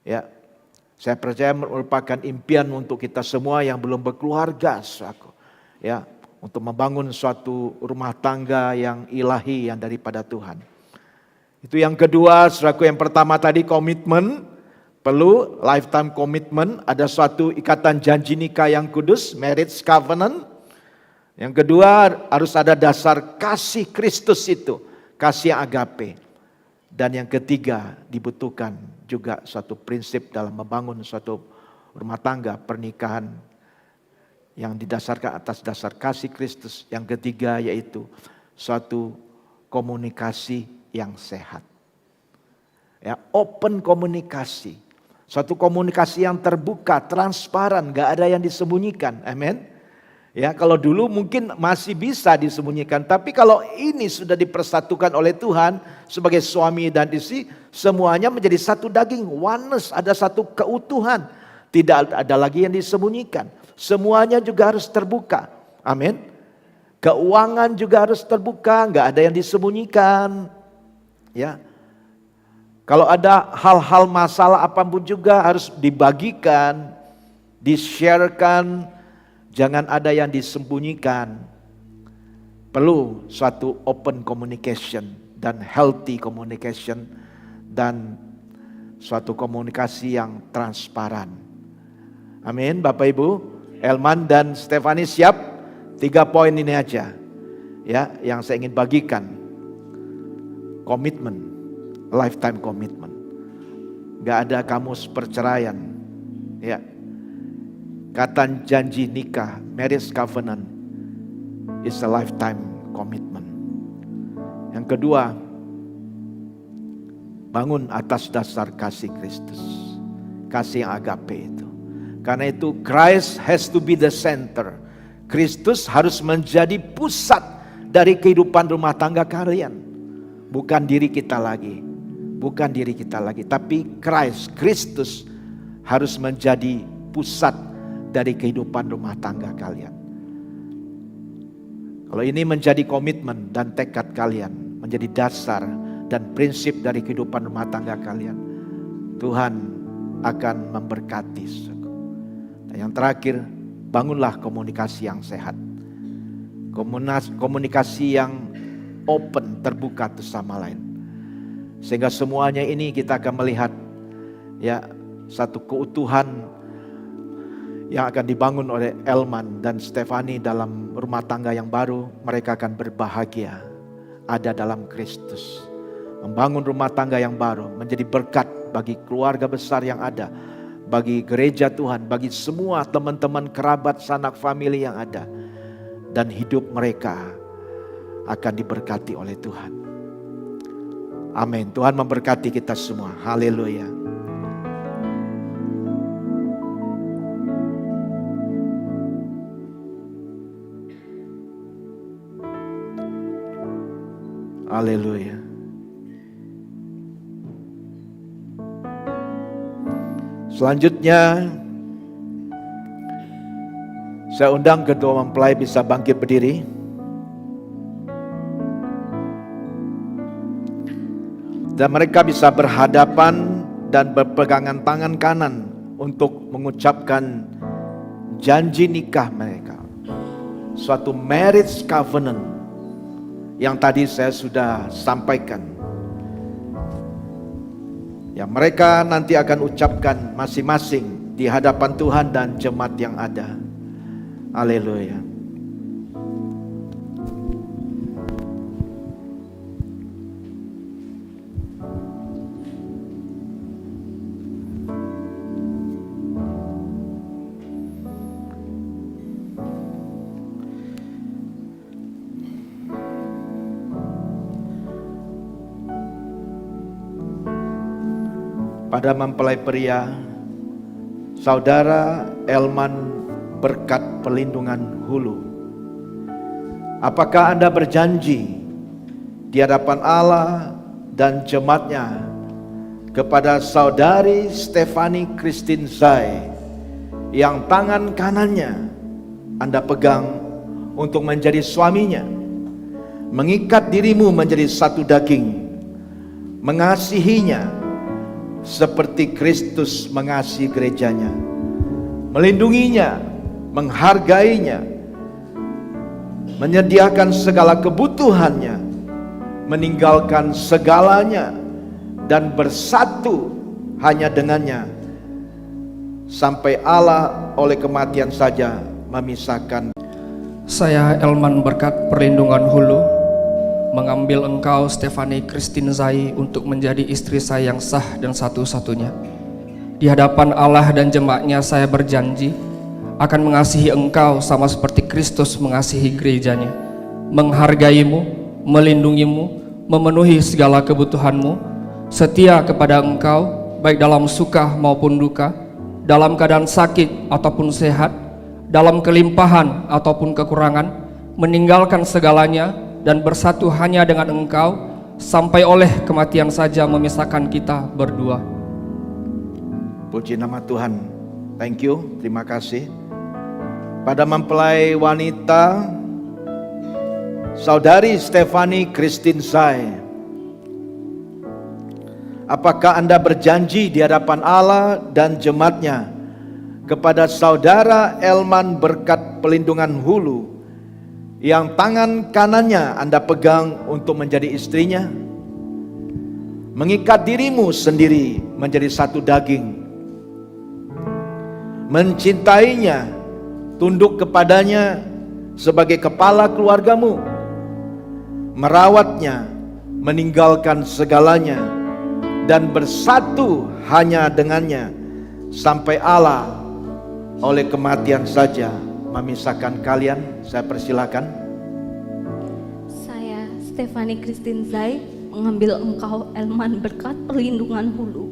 Ya, saya percaya merupakan impian untuk kita semua yang belum berkeluarga, saudaraku. Ya, untuk membangun suatu rumah tangga yang ilahi yang daripada Tuhan. Itu yang kedua, saudaraku. Yang pertama tadi komitmen, perlu lifetime commitment, ada suatu ikatan janji nikah yang kudus, marriage covenant. Yang kedua harus ada dasar kasih Kristus itu, kasih yang agape. Dan yang ketiga dibutuhkan juga suatu prinsip dalam membangun suatu rumah tangga, pernikahan yang didasarkan atas dasar kasih Kristus. Yang ketiga yaitu suatu komunikasi yang sehat. Ya, open komunikasi. Suatu komunikasi yang terbuka, transparan, gak ada yang disembunyikan. Amin. Ya, kalau dulu mungkin masih bisa disembunyikan, tapi kalau ini sudah dipersatukan oleh Tuhan sebagai suami dan istri, semuanya menjadi satu daging, oneness, ada satu keutuhan. Tidak ada lagi yang disembunyikan. Semuanya juga harus terbuka. Amin. Keuangan juga harus terbuka, nggak ada yang disembunyikan. Ya. Kalau ada hal-hal masalah apapun juga harus dibagikan, di-sharekan. Jangan ada yang disembunyikan. Perlu suatu open communication dan healthy communication dan suatu komunikasi yang transparan. Amin, Bapak Ibu. Elman dan Stefani siap? 3 poin ini aja. Ya, yang saya ingin bagikan. Komitmen, lifetime commitment. Gak ada kamus perceraian. Ya. Ikatan janji nikah, marriage covenant is a lifetime commitment. Yang kedua, bangun atas dasar kasih Kristus, kasih yang agape itu. Karena itu Christ has to be the center. Kristus harus menjadi pusat dari kehidupan rumah tangga kalian. Bukan diri kita lagi, bukan diri kita lagi, tapi Kristus harus menjadi pusat dari kehidupan rumah tangga kalian. Kalau ini menjadi komitmen dan tekad kalian, menjadi dasar dan prinsip dari kehidupan rumah tangga kalian, Tuhan akan memberkati. Dan yang terakhir, bangunlah komunikasi yang sehat. Komunikasi yang open, terbuka satu sama lain. Sehingga semuanya ini kita akan melihat ya satu keutuhan yang akan dibangun oleh Elman dan Stefani dalam rumah tangga yang baru. Mereka akan berbahagia ada dalam Kristus. Membangun rumah tangga yang baru menjadi berkat bagi keluarga besar yang ada, bagi gereja Tuhan, bagi semua teman-teman kerabat sanak famili yang ada. Dan hidup mereka akan diberkati oleh Tuhan. Amin. Tuhan memberkati kita semua. Haleluya. Haleluya. Selanjutnya, saya undang kedua mempelai bisa bangkit berdiri. Dan mereka bisa berhadapan dan berpegangan tangan kanan untuk mengucapkan janji nikah mereka. Suatu marriage covenant yang tadi saya sudah sampaikan. Yang mereka nanti akan ucapkan masing-masing di hadapan Tuhan dan jemaat yang ada. Haleluya. Pada mempelai pria, Saudara Elman Berkat Perlindungan Hulu, apakah Anda berjanji di hadapan Allah dan jemaatnya kepada Saudari Stefani Christine Zai yang tangan kanannya Anda pegang untuk menjadi suaminya, mengikat dirimu menjadi satu daging, mengasihinya seperti Kristus mengasihi gerejanya, melindunginya, menghargainya, menyediakan segala kebutuhannya, meninggalkan segalanya, dan bersatu hanya dengannya, sampai Allah oleh kematian saja memisahkan. Saya Elman Berkat Perlindungan Hulu mengambil engkau Stefani Christine Zai untuk menjadi istri saya yang sah dan satu-satunya. Di hadapan Allah dan jemaatnya saya berjanji akan mengasihi engkau sama seperti Kristus mengasihi gerejanya, menghargaimu, melindungimu, memenuhi segala kebutuhanmu, setia kepada engkau baik dalam suka maupun duka, dalam keadaan sakit ataupun sehat, dalam kelimpahan ataupun kekurangan, meninggalkan segalanya dan bersatu hanya dengan engkau sampai oleh kematian saja memisahkan kita berdua. Puji nama Tuhan. Thank you, terima kasih. Pada mempelai wanita, Saudari Stefani Christine Zai, apakah Anda berjanji di hadapan Allah dan jemaatnya kepada Saudara Elman Berkat Perlindungan Hulu yang tangan kanannya Anda pegang untuk menjadi istrinya, mengikat dirimu sendiri menjadi satu daging, mencintainya, tunduk kepadanya sebagai kepala keluargamu, merawatnya, meninggalkan segalanya, dan bersatu hanya dengannya sampai Allah oleh kematian saja memisahkan kalian. Saya persilakan. Saya Stefani Christine Zai mengambil engkau Elman Berkat Perlindungan Hulu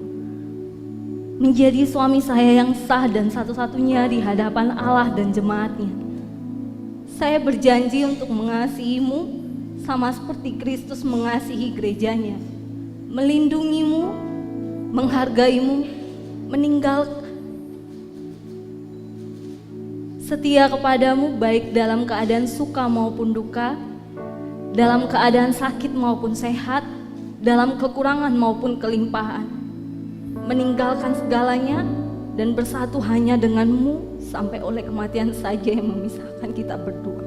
menjadi suami saya yang sah dan satu-satunya di hadapan Allah dan jemaatnya. Saya berjanji untuk mengasihimu sama seperti Kristus mengasihi gerejanya, melindungimu, menghargaimu, setia kepadamu baik dalam keadaan suka maupun duka, dalam keadaan sakit maupun sehat, dalam kekurangan maupun kelimpahan, meninggalkan segalanya dan bersatu hanya denganmu sampai oleh kematian saja yang memisahkan kita berdua.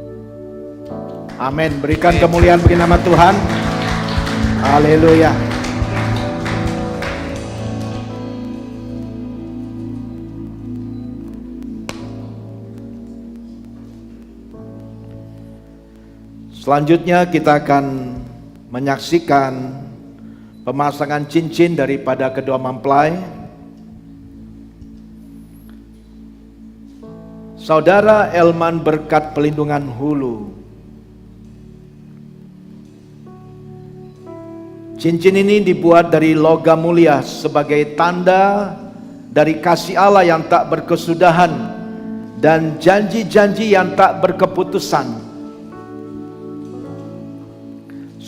Amin. Berikan kemuliaan bagi nama Tuhan. Haleluya. Selanjutnya kita akan menyaksikan pemasangan cincin daripada kedua mempelai. Saudara Elman Berkat Perlindungan Hulu, cincin ini dibuat dari logam mulia sebagai tanda dari kasih Allah yang tak berkesudahan dan janji-janji yang tak berkeputusan.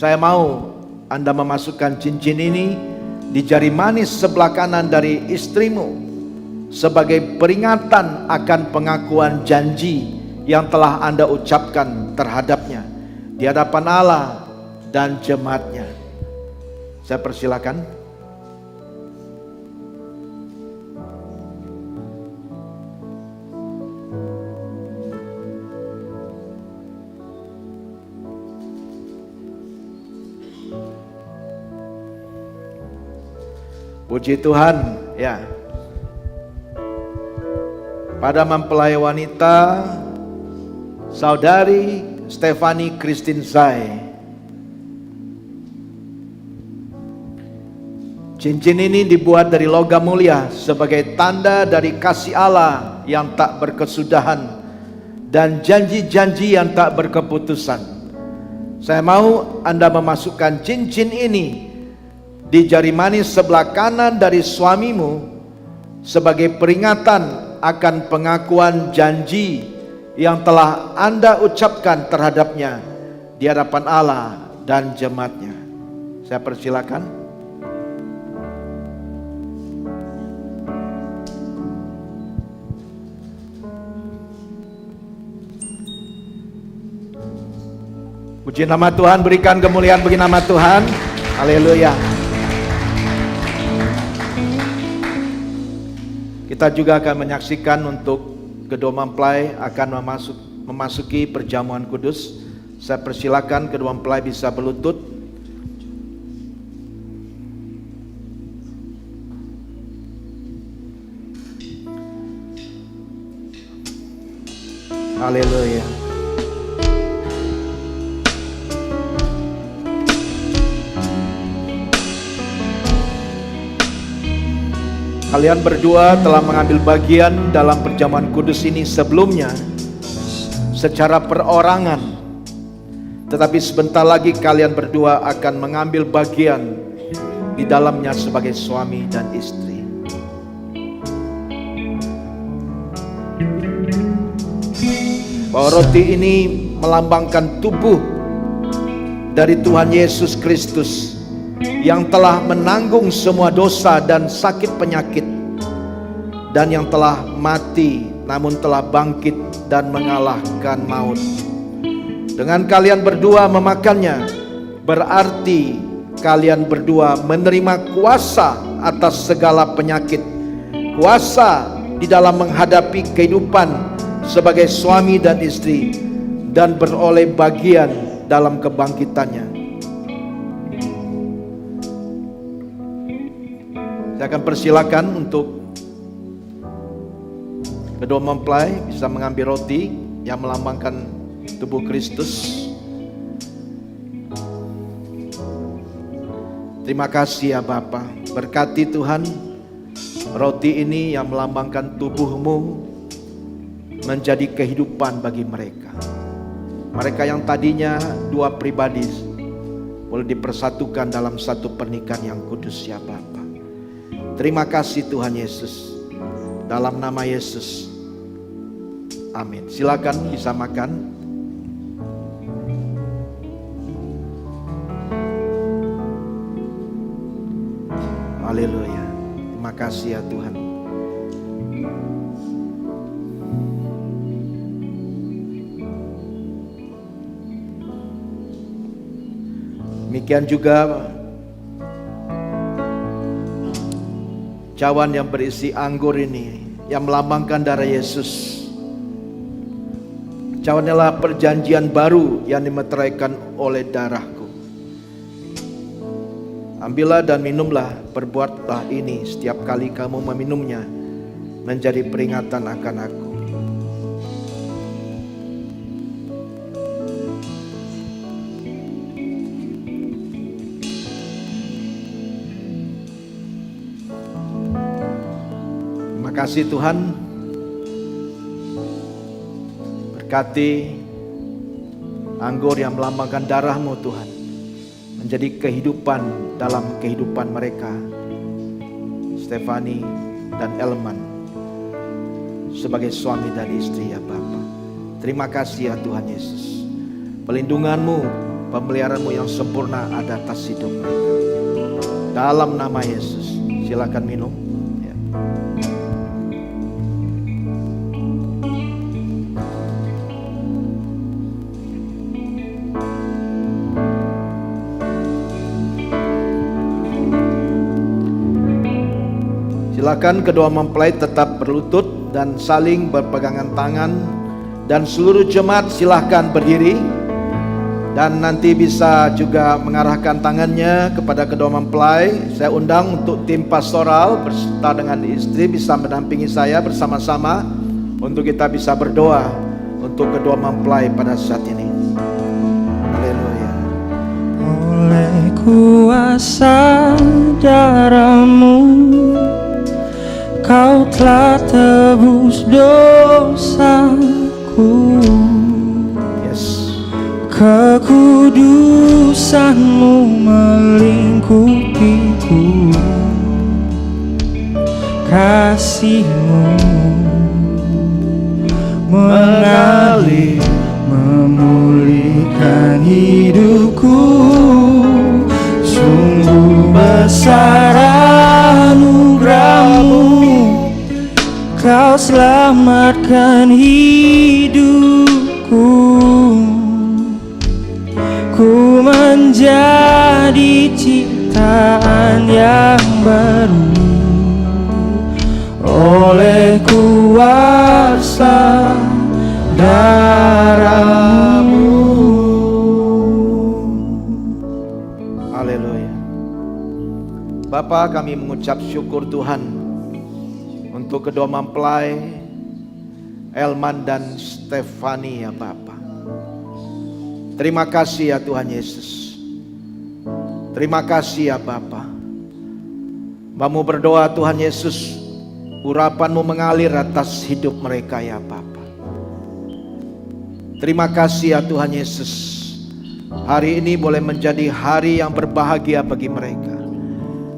Saya mau Anda memasukkan cincin ini di jari manis sebelah kanan dari istrimu sebagai peringatan akan pengakuan janji yang telah Anda ucapkan terhadapnya di hadapan Allah dan jemaatnya. Saya persilakan. Puji Tuhan, ya. Pada mempelai wanita, saudari Stephanie Christine Zai, cincin ini dibuat dari logam mulia sebagai tanda dari kasih Allah yang tak berkesudahan dan janji-janji yang tak berkeputusan. Saya mau Anda memasukkan cincin ini di jari manis sebelah kanan dari suamimu sebagai peringatan akan pengakuan janji yang telah Anda ucapkan terhadapnya di hadapan Allah dan jemaatnya. Saya persilakan. Puji nama Tuhan, berikan kemuliaan bagi nama Tuhan. Haleluya. Kita juga akan menyaksikan untuk kedua mempelai akan memasuki perjamuan kudus. Saya persilakan kedua mempelai bisa berlutut. Haleluya. Kalian berdua telah mengambil bagian dalam perjamuan kudus ini sebelumnya secara perorangan. Tetapi sebentar lagi kalian berdua akan mengambil bagian di dalamnya sebagai suami dan istri. Bahwa roti ini melambangkan tubuh dari Tuhan Yesus Kristus yang telah menanggung semua dosa dan sakit penyakit, dan yang telah mati namun telah bangkit dan mengalahkan maut. Dengan kalian berdua memakannya, berarti kalian berdua menerima kuasa atas segala penyakit, kuasa di dalam menghadapi kehidupan sebagai suami dan istri, dan beroleh bagian dalam kebangkitannya. Saya akan persilakan untuk kedua mempelai bisa mengambil roti yang melambangkan tubuh Kristus. Terima kasih ya Bapa. Berkati Tuhan roti ini yang melambangkan tubuh-Mu menjadi kehidupan bagi mereka. Mereka yang tadinya dua pribadi boleh dipersatukan dalam satu pernikahan yang kudus ya Bapa. Terima kasih Tuhan Yesus. Dalam nama Yesus. Amin. Silakan bisa makan. Haleluya. Terima kasih ya Tuhan. Demikian juga cawan yang berisi anggur ini yang melambangkan darah Yesus. Cawan adalah perjanjian baru yang dimeteraikan oleh darahku. Ambillah dan minumlah, perbuatlah ini setiap kali kamu meminumnya, menjadi peringatan akan aku. Terima kasih Tuhan. Berkati anggur yang melambangkan darah-Mu Tuhan, menjadi kehidupan dalam kehidupan mereka, Stephanie dan Elman, sebagai suami dan istri ya Bapa. Terima kasih ya Tuhan Yesus. Pelindungan-Mu, pemeliharaan-Mu yang sempurna ada atas hidup mereka. Dalam nama Yesus, silakan minum. Ya. Silakan kedua mempelai tetap berlutut dan saling berpegangan tangan, dan seluruh jemaat silahkan berdiri, dan nanti bisa juga mengarahkan tangannya kepada kedua mempelai. Saya undang untuk tim pastoral beserta dengan istri bisa mendampingi saya bersama-sama untuk kita bisa berdoa untuk kedua mempelai pada saat ini. Haleluya. Oleh kuasa darah-Mu, Kau telah tebus dosaku. Yes. Kekudusan-Mu melingkupiku, kasih-Mu mengalir memulihkan hidupku. Sungguh besar anugerah-Mu, Kau selamatkan hidupku. Ku menjadi ciptaan yang baru oleh kuasa darah-Mu. Haleluya. Bapa, kami mengucap syukur Tuhan untuk kedua mempelai Elman dan Stefani ya Bapa. Terima kasih ya Tuhan Yesus. Terima kasih ya Bapa. Bamu berdoa Tuhan Yesus, urapan-Mu mengalir atas hidup mereka ya Bapa. Terima kasih ya Tuhan Yesus. Hari ini boleh menjadi hari yang berbahagia bagi mereka.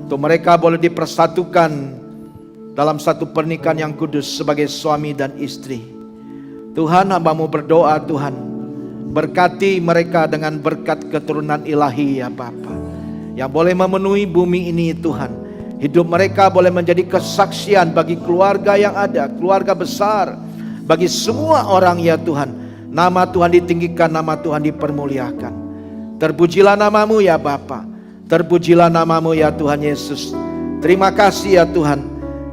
Untuk mereka boleh dipersatukan dalam satu pernikahan yang kudus sebagai suami dan istri. Tuhan, hamba-Mu berdoa Tuhan, berkati mereka dengan berkat keturunan ilahi ya Bapa, yang boleh memenuhi bumi ini Tuhan. Hidup mereka boleh menjadi kesaksian bagi keluarga yang ada, keluarga besar, bagi semua orang ya Tuhan. Nama Tuhan ditinggikan, nama Tuhan dipermuliakan. Terpujilah nama-Mu ya Bapa, terpujilah nama-Mu ya Tuhan Yesus. Terima kasih ya Tuhan,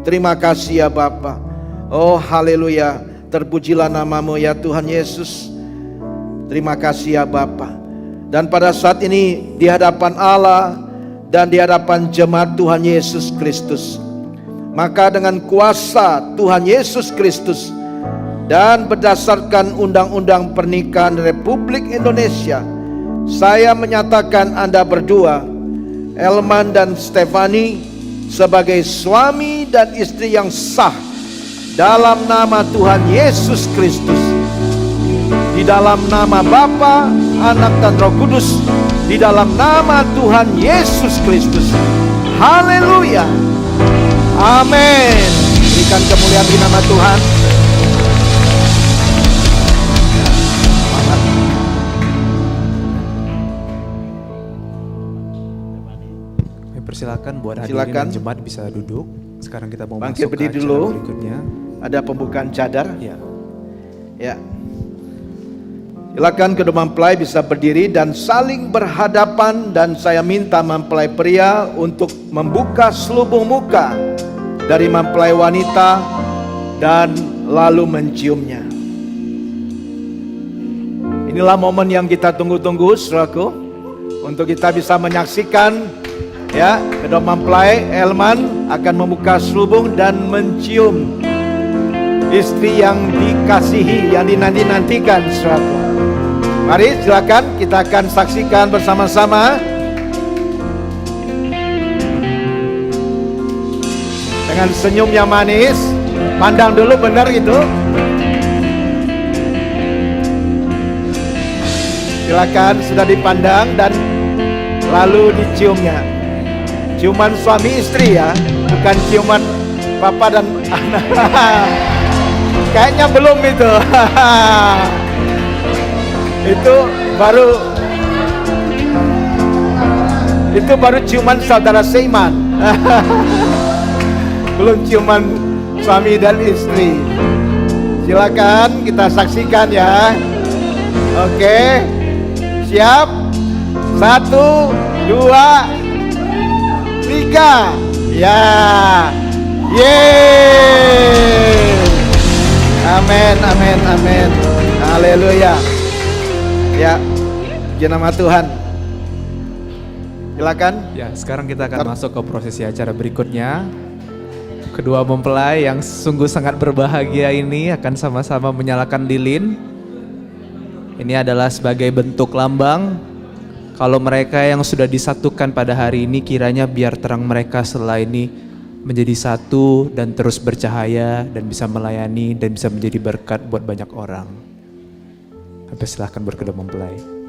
terima kasih ya Bapa. Oh haleluya, terpujilah nama-Mu ya Tuhan Yesus. Terima kasih ya Bapa. Dan pada saat ini di hadapan Allah dan di hadapan jemaat Tuhan Yesus Kristus, maka dengan kuasa Tuhan Yesus Kristus dan berdasarkan Undang-Undang Pernikahan Republik Indonesia, saya menyatakan Anda berdua, Elman dan Stefani, sebagai suami dan istri yang sah dalam nama Tuhan Yesus Kristus. Di dalam nama Bapa, Anak dan Roh Kudus, di dalam nama Tuhan Yesus Kristus. Haleluya. Amin. Berikan kemuliaan di nama Tuhan. Kami persilakan buat hadirin Silakan. dan jemaat bisa duduk. Sekarang kita mau Bangkit masuk ke berdiri acara dulu. berikutnya. Ada pembukaan cadar. Ya. Ya. Silakan kedua mempelai bisa berdiri dan saling berhadapan, dan saya minta mempelai pria untuk membuka selubung muka dari mempelai wanita dan lalu menciumnya. Inilah momen yang kita tunggu-tunggu, saudaraku, untuk kita bisa menyaksikan ya, kedua mempelai Elman akan membuka selubung dan mencium istri yang dikasihi, yang dinanti-nantikan, saudaraku. Mari silakan kita akan saksikan bersama-sama. Dengan senyum yang manis, pandang dulu benar gitu. Silakan, sudah dipandang dan lalu diciumnya. Ciuman suami istri ya, bukan ciuman papa dan anak. Kayaknya belum itu. Itu baru ciuman saudara seiman. Belum ciuman suami dan istri. Silakan kita saksikan ya. Oke, siap. 1, 2, 3. Ya, Yeay. Amin, amin, amin. Haleluya. Ya, puji nama Tuhan. Silakan. Ya, sekarang kita akan masuk ke prosesi acara berikutnya. Kedua mempelai yang sungguh sangat berbahagia ini akan sama-sama menyalakan lilin. Ini adalah sebagai bentuk lambang kalau mereka yang sudah disatukan pada hari ini kiranya biar terang mereka setelah ini menjadi satu dan terus bercahaya dan bisa melayani dan bisa menjadi berkat buat banyak orang. Sampai silahkan berkedua mempelai.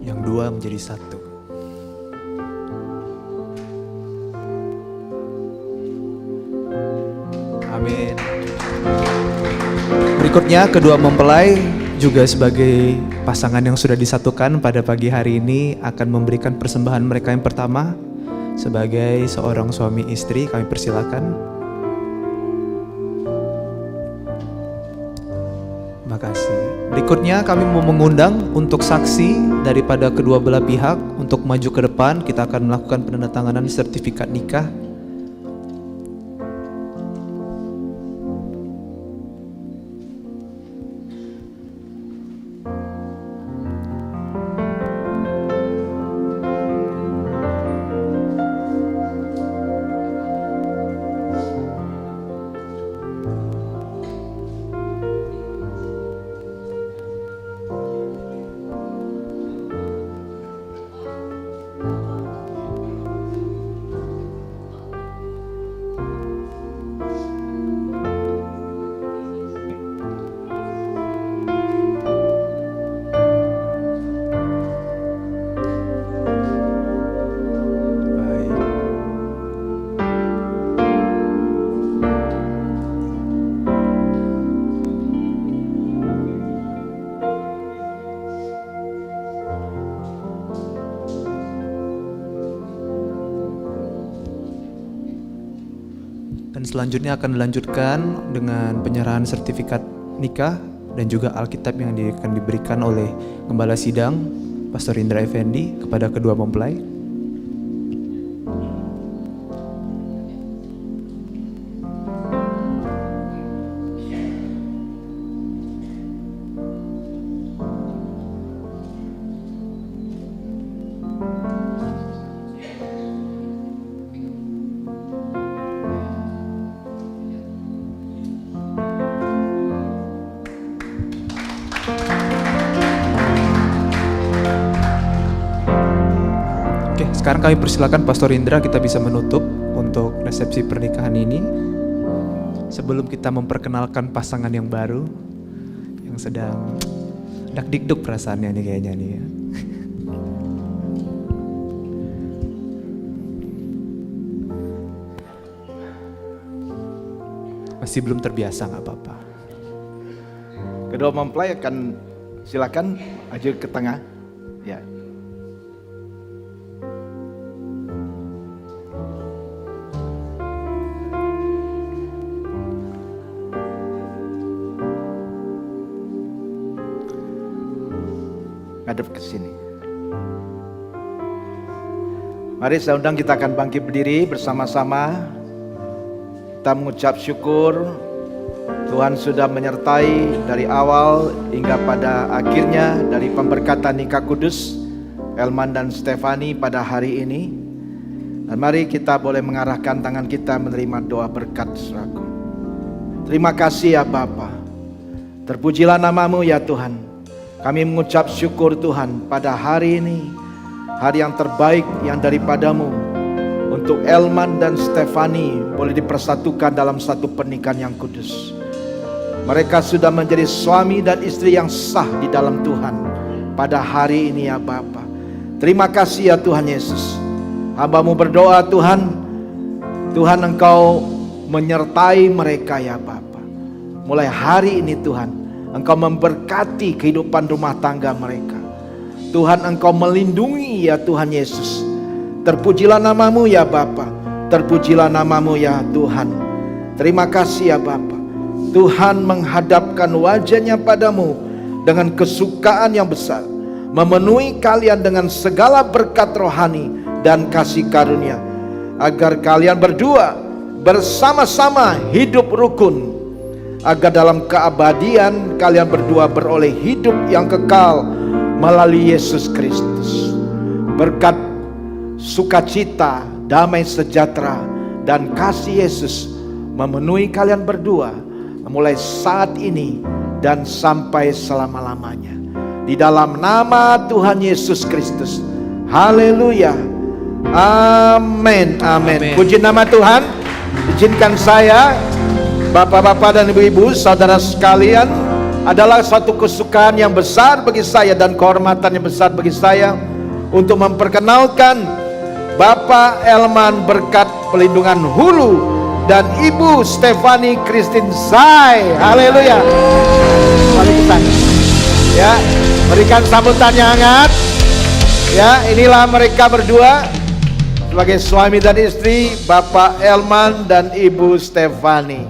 Yang dua menjadi satu. Amin. Berikutnya kedua mempelai juga sebagai pasangan yang sudah disatukan pada pagi hari ini akan memberikan persembahan mereka yang pertama sebagai seorang suami istri. Kami persilakan. Terima kasih. Berikutnya kami mau mengundang untuk saksi daripada kedua belah pihak untuk maju ke depan. Kita akan melakukan penandatanganan sertifikat nikah. Dan selanjutnya akan dilanjutkan dengan penyerahan sertifikat nikah dan juga Alkitab yang akan diberikan oleh Gembala Sidang, Pastor Indra Effendi kepada kedua mempelai. Sekarang kami persilakan Pastor Indra, kita bisa menutup untuk resepsi pernikahan ini. Sebelum kita memperkenalkan pasangan yang baru yang sedang dak-dikduk perasaannya nih kayaknya nih ya. Masih belum terbiasa, nggak apa-apa. Kedua mempelai akan silakan maju ke tengah. Ya. Ngadep ke sini. Mari saya undang, kita akan bangkit berdiri bersama-sama. Kita mengucap syukur Tuhan sudah menyertai dari awal hingga pada akhirnya dari pemberkatan nikah kudus Elman dan Stefani pada hari ini. Dan mari kita boleh mengarahkan tangan kita menerima doa berkat saudaraku. Terima kasih ya Bapa. Terpujilah namamu ya Tuhan. Kami mengucap syukur Tuhan pada hari ini, hari yang terbaik yang daripadamu untuk Elman dan Stefani boleh dipersatukan dalam satu pernikahan yang kudus. Mereka sudah menjadi suami dan istri yang sah di dalam Tuhan pada hari ini ya Bapa. Terima kasih ya Tuhan Yesus. Hamba-Mu berdoa Tuhan, Tuhan Engkau menyertai mereka ya Bapa. Mulai hari ini Tuhan, Engkau memberkati kehidupan rumah tangga mereka. Tuhan Engkau melindungi ya Tuhan Yesus. Terpujilah nama-Mu ya Bapa. Terpujilah nama-Mu ya Tuhan. Terima kasih ya Bapa. Tuhan menghadapkan wajahnya padamu dengan kesukaan yang besar, memenuhi kalian dengan segala berkat rohani dan kasih karunia, agar kalian berdua bersama-sama hidup rukun, agar dalam keabadian kalian berdua beroleh hidup yang kekal melalui Yesus Kristus. Berkat sukacita, damai sejahtera, dan kasih Yesus memenuhi kalian berdua mulai saat ini dan sampai selama-lamanya. Di dalam nama Tuhan Yesus Kristus. Haleluya. Amin. Amin. Puji nama Tuhan. Izinkan saya, Bapak-bapak dan Ibu-ibu, saudara sekalian, adalah satu kesukaan yang besar bagi saya dan kehormatan yang besar bagi saya untuk memperkenalkan Bapak Elman Berkat Pelindungan Hulu dan Ibu Stephanie Christine Zai. Haleluya. Mari kita ya berikan sambutan yang hangat. Ya, inilah mereka berdua sebagai suami dan istri, Bapak Elman dan Ibu Stephanie.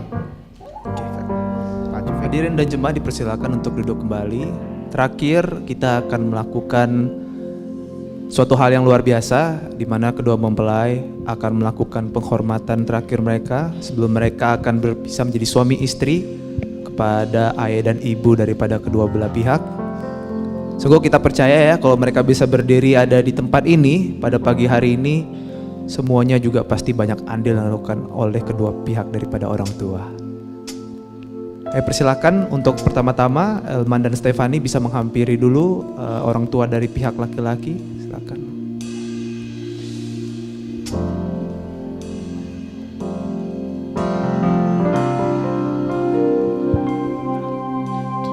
Hadirin dan jemaat dipersilakan untuk duduk kembali. Terakhir kita akan melakukan suatu hal yang luar biasa, di mana kedua mempelai akan melakukan penghormatan terakhir mereka sebelum mereka akan berpisah menjadi suami istri kepada ayah dan ibu daripada kedua belah pihak. Sungguh kita percaya ya, kalau mereka bisa berdiri ada di tempat ini pada pagi hari ini, semuanya juga pasti banyak andil yang dilakukan oleh kedua pihak daripada orang tua. Persilakan untuk pertama-tama Elman dan Stephanie bisa menghampiri dulu orang tua dari pihak laki-laki. Silakan.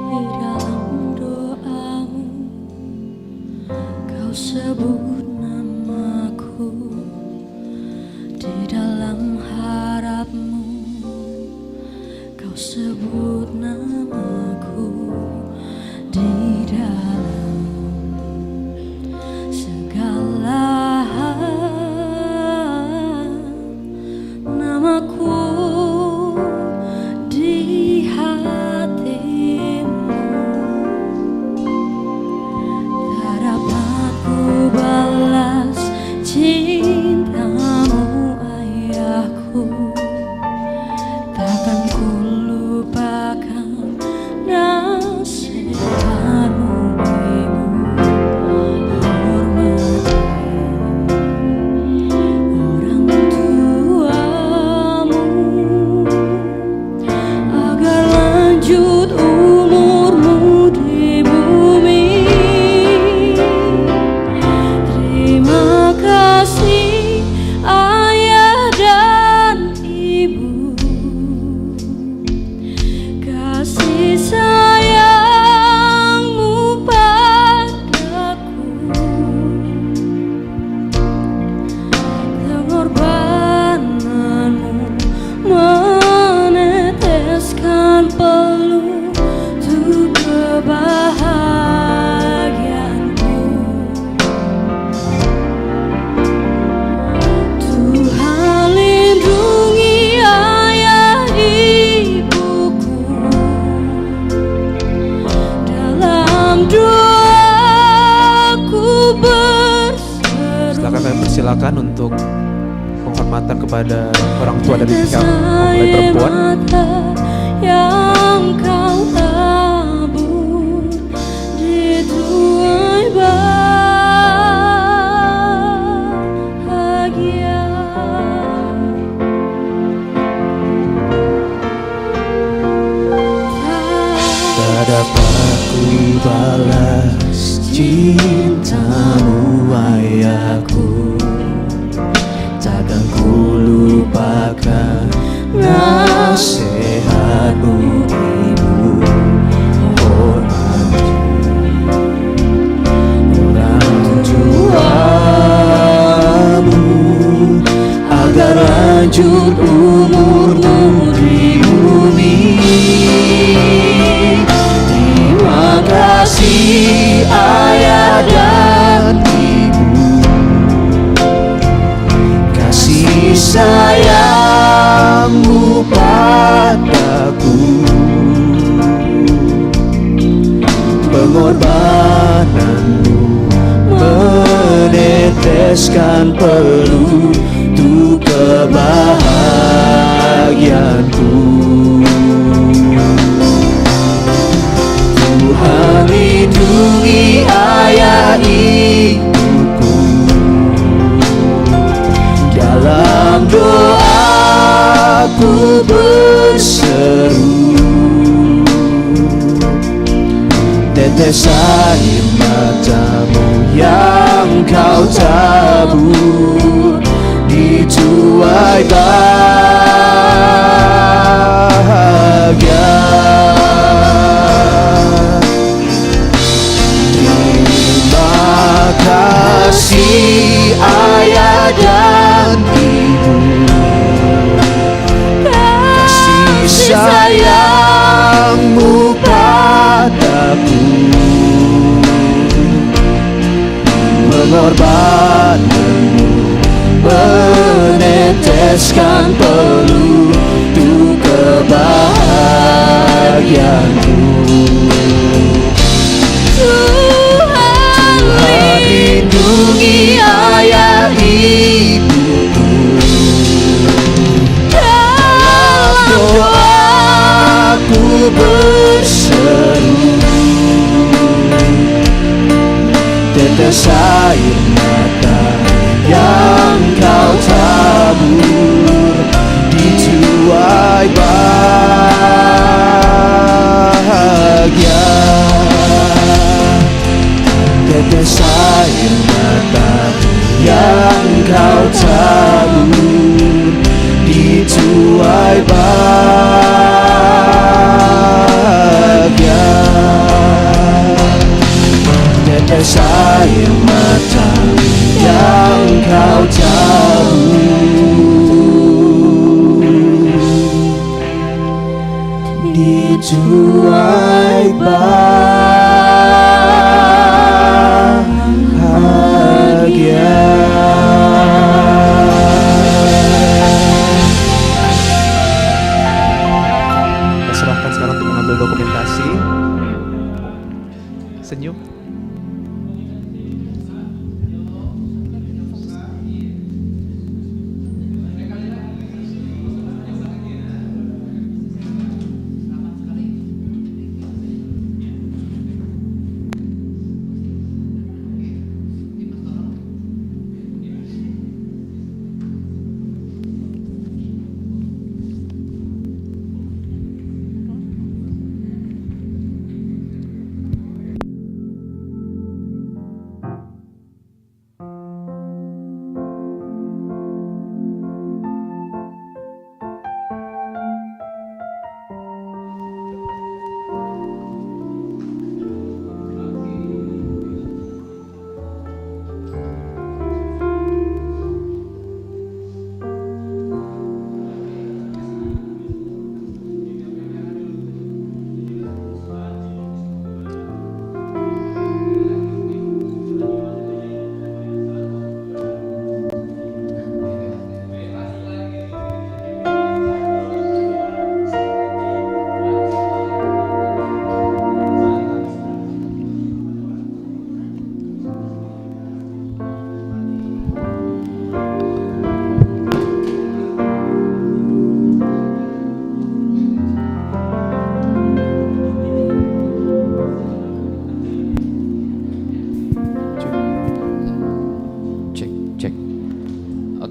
Di dalam doamu, kau sebut namaku. Di dalam harapmu, kau sebut namaku. Di dalam segala hal, namaku di hatimu. Tak dapat ku balas cintamu ayahku, takkan ku lupakan nasihatmu ibu. Silakan untuk penghormatan kepada orang tua dari pihak mempelai perempuan. Yang kau tabur di tuai bahagia. Tak dapat ku balas cintamu ayahku, takkan ku lupakan nasihatmu ibu. meneteskan peluh untuk kebahagiaanku. Tuhan lindungi ayah ibuku, dalam doaku berseru, tetes air matamu yang kau tabur di tuai bahagia. Terima kasih ayah dan ibu, kasih sayangmu padaku, pengorbananmu meneteskan peluh untuk kebahagiaanku. Tuhan lindungi ayah ibuku, dalam doaku berseru, tetes air mata yang kau tabur di tuai bahagia. Tetes air mata yang kau tabur di tuai bahagia. Tetes air mata yang kau tabur di tuai bahagia. Kita serahkan sekarang untuk mengambil dokumentasi. Senyum.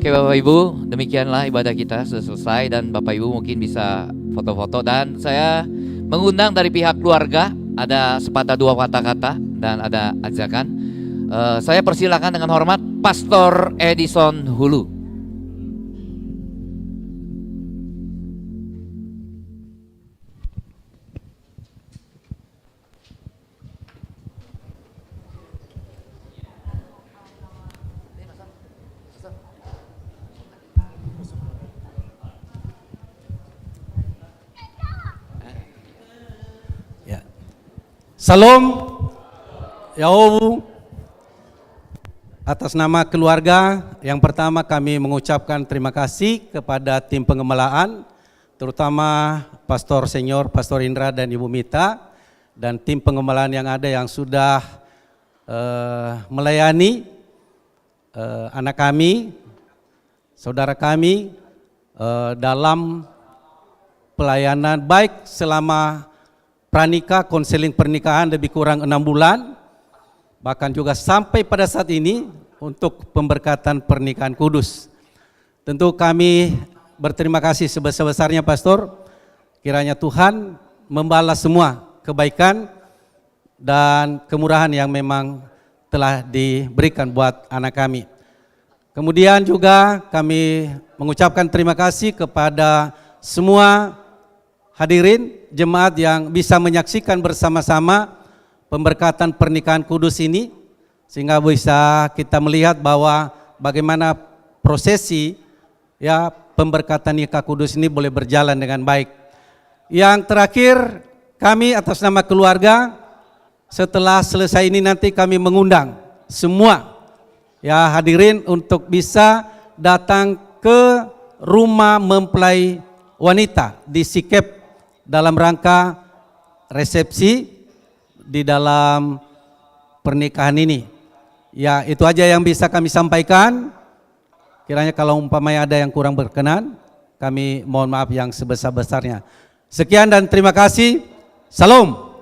Oke Bapak Ibu, demikianlah ibadah kita sudah selesai dan Bapak Ibu mungkin bisa foto-foto dan saya mengundang dari pihak keluarga, ada sepatah dua kata-kata dan ada ajakan. Saya persilakan dengan hormat Pastor Edison Hulu. Salam, Yaobu. Atas nama keluarga, yang pertama kami mengucapkan terima kasih kepada tim pengemelaan, terutama Pastor Senior, Pastor Indra dan Ibu Mita, dan tim pengemelaan yang ada yang sudah melayani anak kami, saudara kami dalam pelayanan baik selama pranikah, konseling pernikahan lebih kurang 6 bulan, bahkan juga sampai pada saat ini untuk pemberkatan pernikahan kudus. Tentu kami berterima kasih sebesar-besarnya Pastor, kiranya Tuhan membalas semua kebaikan dan kemurahan yang memang telah diberikan buat anak kami. Kemudian juga kami mengucapkan terima kasih kepada semua hadirin jemaat yang bisa menyaksikan bersama-sama pemberkatan pernikahan kudus ini, sehingga bisa kita melihat bahwa bagaimana prosesi ya pemberkatan nikah kudus ini boleh berjalan dengan baik. Yang terakhir, kami atas nama keluarga setelah selesai ini nanti kami mengundang semua ya hadirin untuk bisa datang ke rumah mempelai wanita di Sikep dalam rangka resepsi di dalam pernikahan ini. Ya, itu aja yang bisa kami sampaikan. Kiranya kalau umpamanya ada yang kurang berkenan, kami mohon maaf yang sebesar-besarnya. Sekian dan terima kasih. Salam.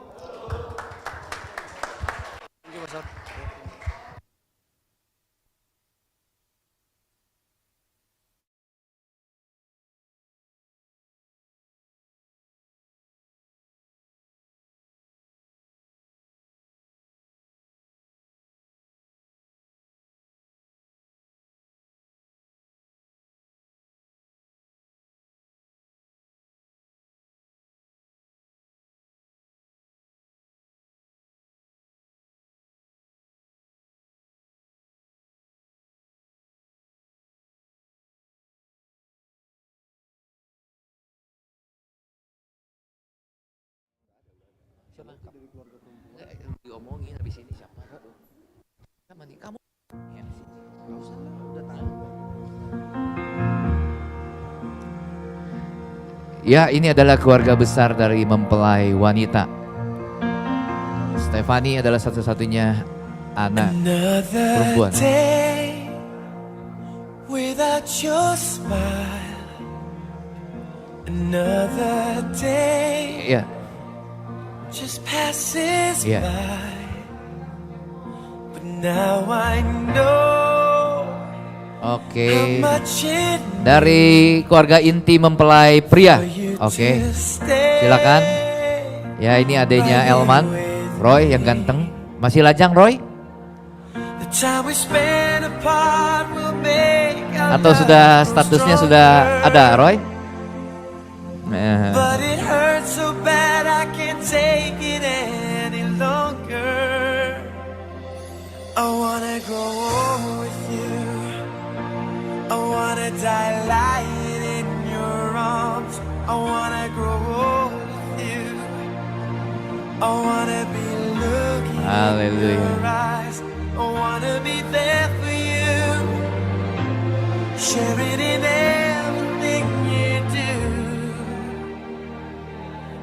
Diomongin habis ini siapa? Sama nih kamu. Ya, nggak usah lah, udah tahu. Ya, ini adalah keluarga besar dari mempelai wanita. Stefani adalah satu-satunya anak perempuan. Without your smile, another day. Ya. Just passes Yeah. by, but now I know Oke. how much it Dari keluarga inti mempelai pria. for you Oke. to stay. Silakan. Ya, ini adanya Elman, Roy yang ganteng. Masih lajang Roy? The time we spend apart will make our Atau sudah statusnya sudah ada Roy? But it hurts so bad I can't take it any longer. I wanna grow old with you. I wanna die lying in your arms. I wanna grow old with you. I wanna be looking Hallelujah. in your eyes. I wanna be there for you. Sharing in everything you do.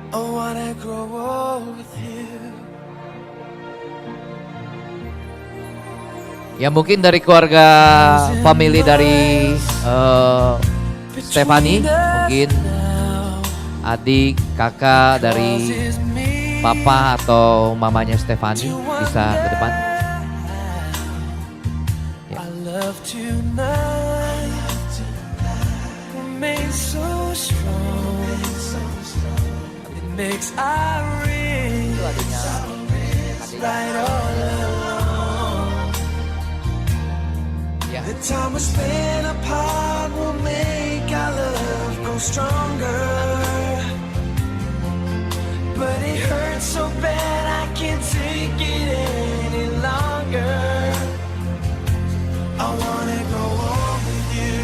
I wanna grow old with you. Ya mungkin dari keluarga family dari Stefani, mungkin adik, kakak dari papa atau mamanya Stefani bisa ke depan. Ya. I love tonight. Remain so strong. It makes our right all along. Ya. The time we spend apart will make our love grow stronger. But it hurts so bad I can't take it any longer. I wanna go on with you.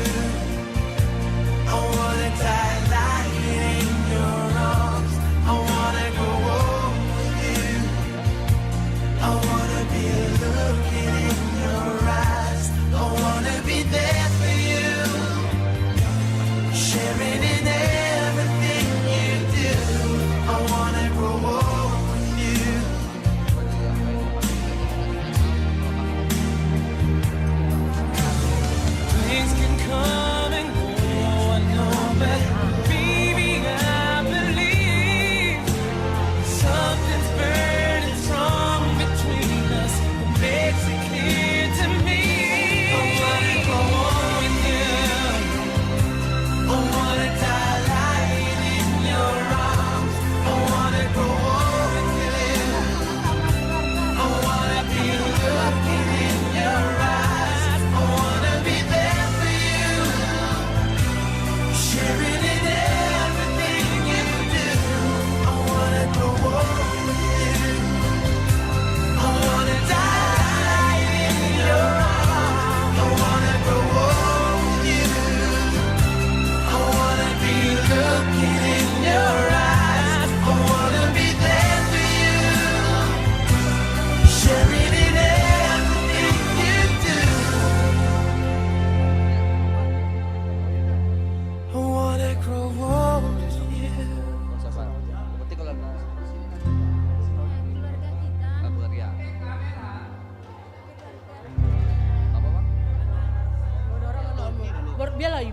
I wanna die lying in your arms. I wanna go on with you. I wanna be looking in your eyes. I wanna be there for you. Sharing in everything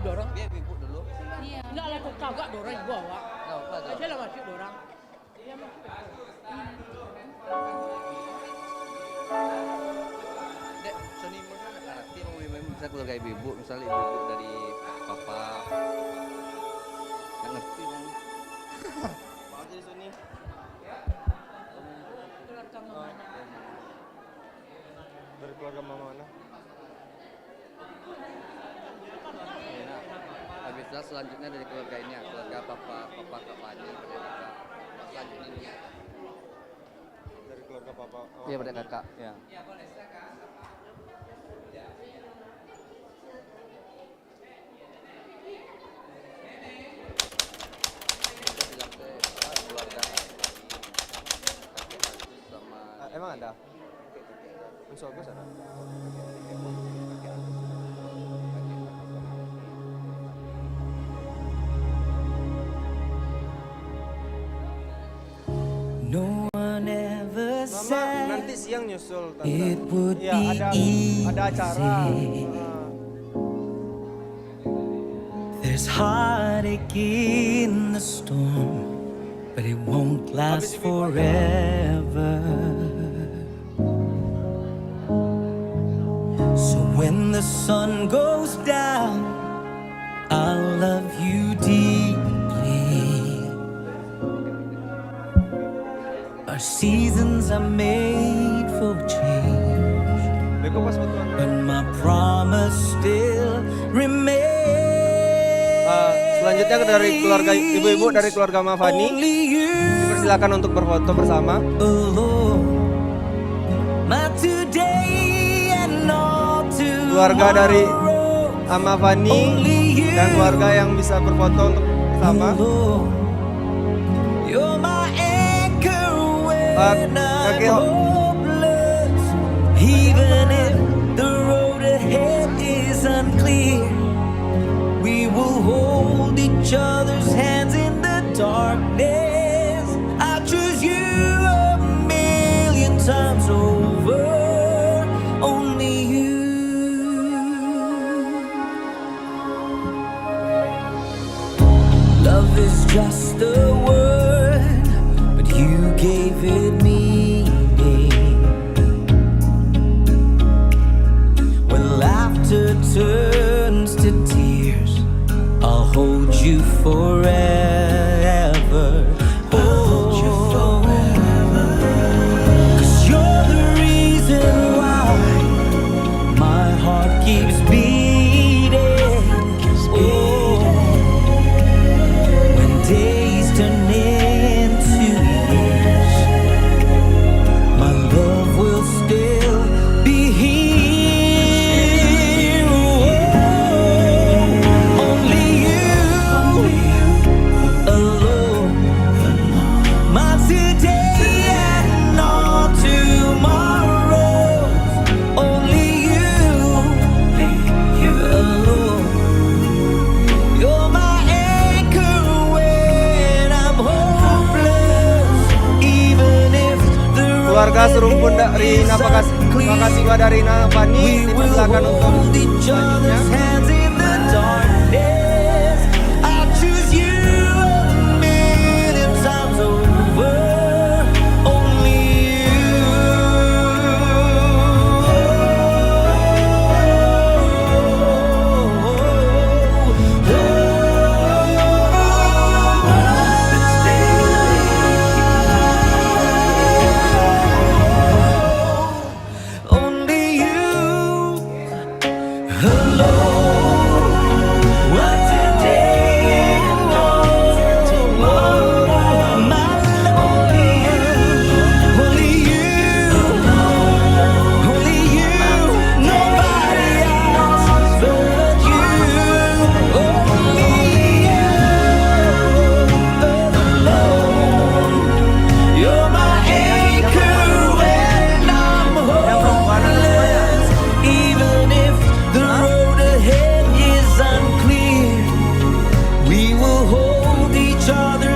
dorong. Biar ibu dulu. Iya. Enggak lah, kagak dorong ibu awak. Aja lah masuk dorong. Iya masuk. Dek, Sony mana nak ngerti mau misal keluarga ibu, misalnya ibu dari papa. Nggak ngerti bang. Mau aja di Sony. Dari keluarga mama mana? Habis itu selanjutnya dari keluarga ini, keluarga papa Kak Fani, selanjutnya ini. Dari keluarga papa. Iya pada kakak. Ya. Emang ada? Unsur gue ada. No one ever said Nanti siang nyusul tante. it would Iya, be ada acara. There's heartache in the storm, but it won't last forever. So when the sun goes down, I'll love you deeply. Our seasons are made for change, but my promise still remains. Selanjutnya dari keluarga ibu-ibu dari keluarga Mama Fani. Dipersilakan untuk berfoto bersama. Keluarga dari Mama Fani dan keluarga yang bisa berfoto untuk bersama. Even if the road ahead is unclear, we will hold each other's hands in the darkness. I choose you a million times over, only you. Love is just a word, but you gave it meaning. When laughter turns to tears, I'll hold you forever. Oh, 'cause you're the reason why my heart keeps beating. Oh, when days turn into years, my love will still be here. Oh, only you alone. My today and all tomorrows. Only you alone. You're my anchor when I'm hopeless. Even if the Keluarga serumpun dari Napakasiwa dari Mama Fani dipersilakan untuk selanjutnya.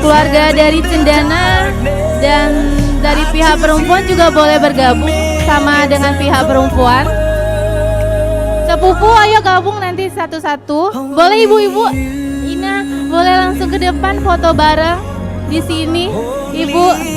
Keluarga dari Cendana dan dari pihak perempuan juga boleh bergabung sama dengan pihak perempuan. Sepupu ayo gabung nanti satu-satu. Boleh ibu-ibu? Ina, boleh langsung ke depan foto bareng di sini, Ibu.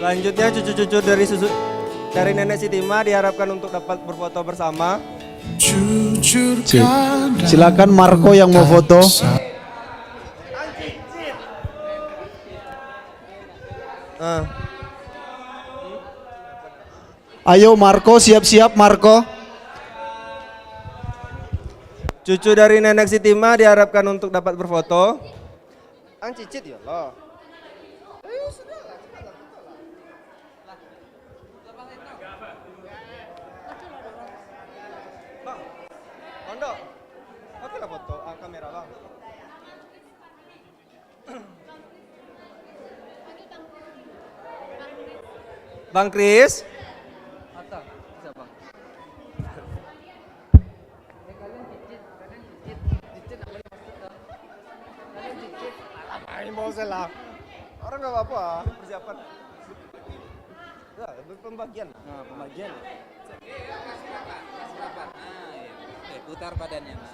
Selanjutnya cucu-cucu dari Nenek Sitima diharapkan untuk dapat berfoto bersama. Silakan Marco yang mau foto. Ayo Marco, siap-siap Marco. Cucu dari Nenek Sitima diharapkan untuk dapat berfoto. Ang cicit ya loh. Kondo, oke lah foto kamera bang. Bang Kris. Ini mau lah. Orang nggak apa-apa, persiapan. Ya, pembagian. Nah, pembagian. Putar badannya mas,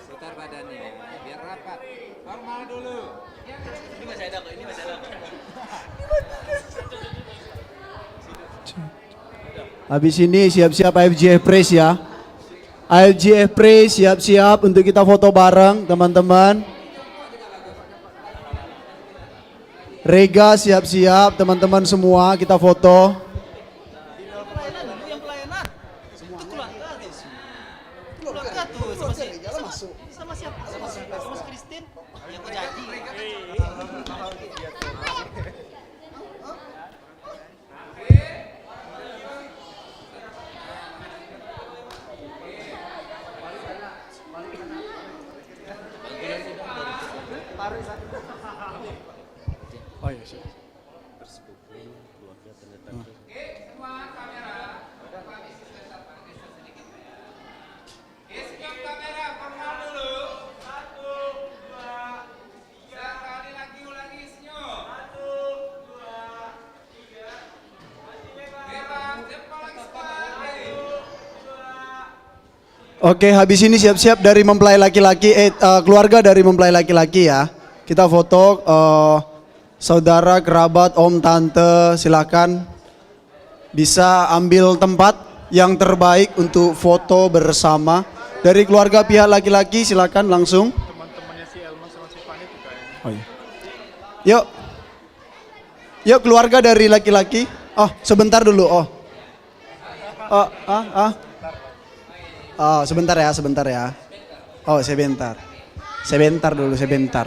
putar badannya biar rapat. Normal dulu. Ini masih ada kok, ini masih ada. Habis ini siap-siap AFGF Praise ya. AFGF Praise siap-siap untuk kita foto bareng teman-teman. Rega siap-siap teman-teman semua kita foto. Oh iya sih. Oke, habis ini siap-siap dari mempelai laki-laki, keluarga dari mempelai laki-laki ya. Kita foto saudara, kerabat, om, tante, silakan bisa ambil tempat yang terbaik untuk foto bersama. Dari keluarga pihak laki-laki silakan langsung. Teman-temannya si Elma sama si Fanny tuh kayaknya. Oh iya. Yuk. Yuk keluarga dari laki-laki. Oh, sebentar dulu. Oh, sebentar ya, sebentar ya. Oh, sebentar. Sebentar dulu, sebentar.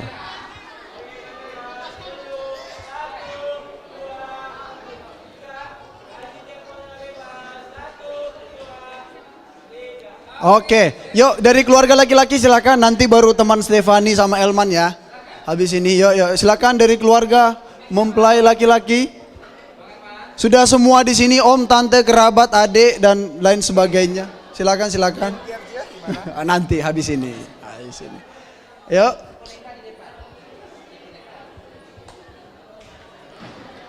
Oke, yuk dari keluarga laki-laki silakan, nanti baru teman Stefani sama Elman ya. Habis ini yuk silakan dari keluarga mempelai laki-laki. Sudah semua di sini, om, tante, kerabat, adik dan lain sebagainya. Silakan. Nanti habis ini. Yuk.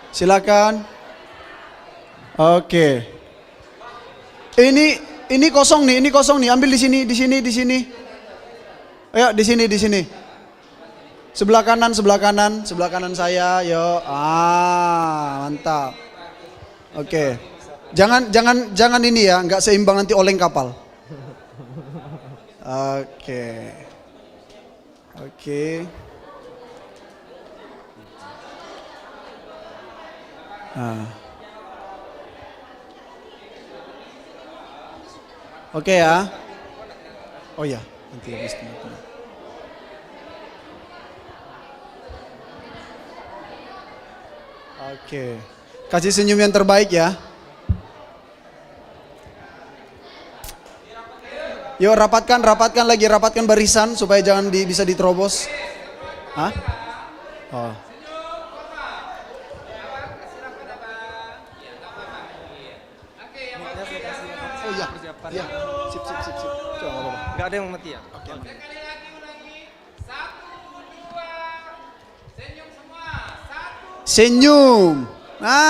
Silakan. Oke. Ini kosong nih. Ambil di sini. Ayo di sini. Sebelah kanan saya. Yuk. Mantap. Oke. Jangan ini ya, nggak seimbang nanti oleng kapal. Oke. Oke ya. Oh ya, nanti habis itu. Oke. Kasih senyum yang terbaik ya. Yuk rapatkan lagi, rapatkan barisan supaya jangan bisa diterobos. Hah? Oh. Oh iya, iya. Sip. Coba. Enggak ada yang mati ya? Oke. Senyum.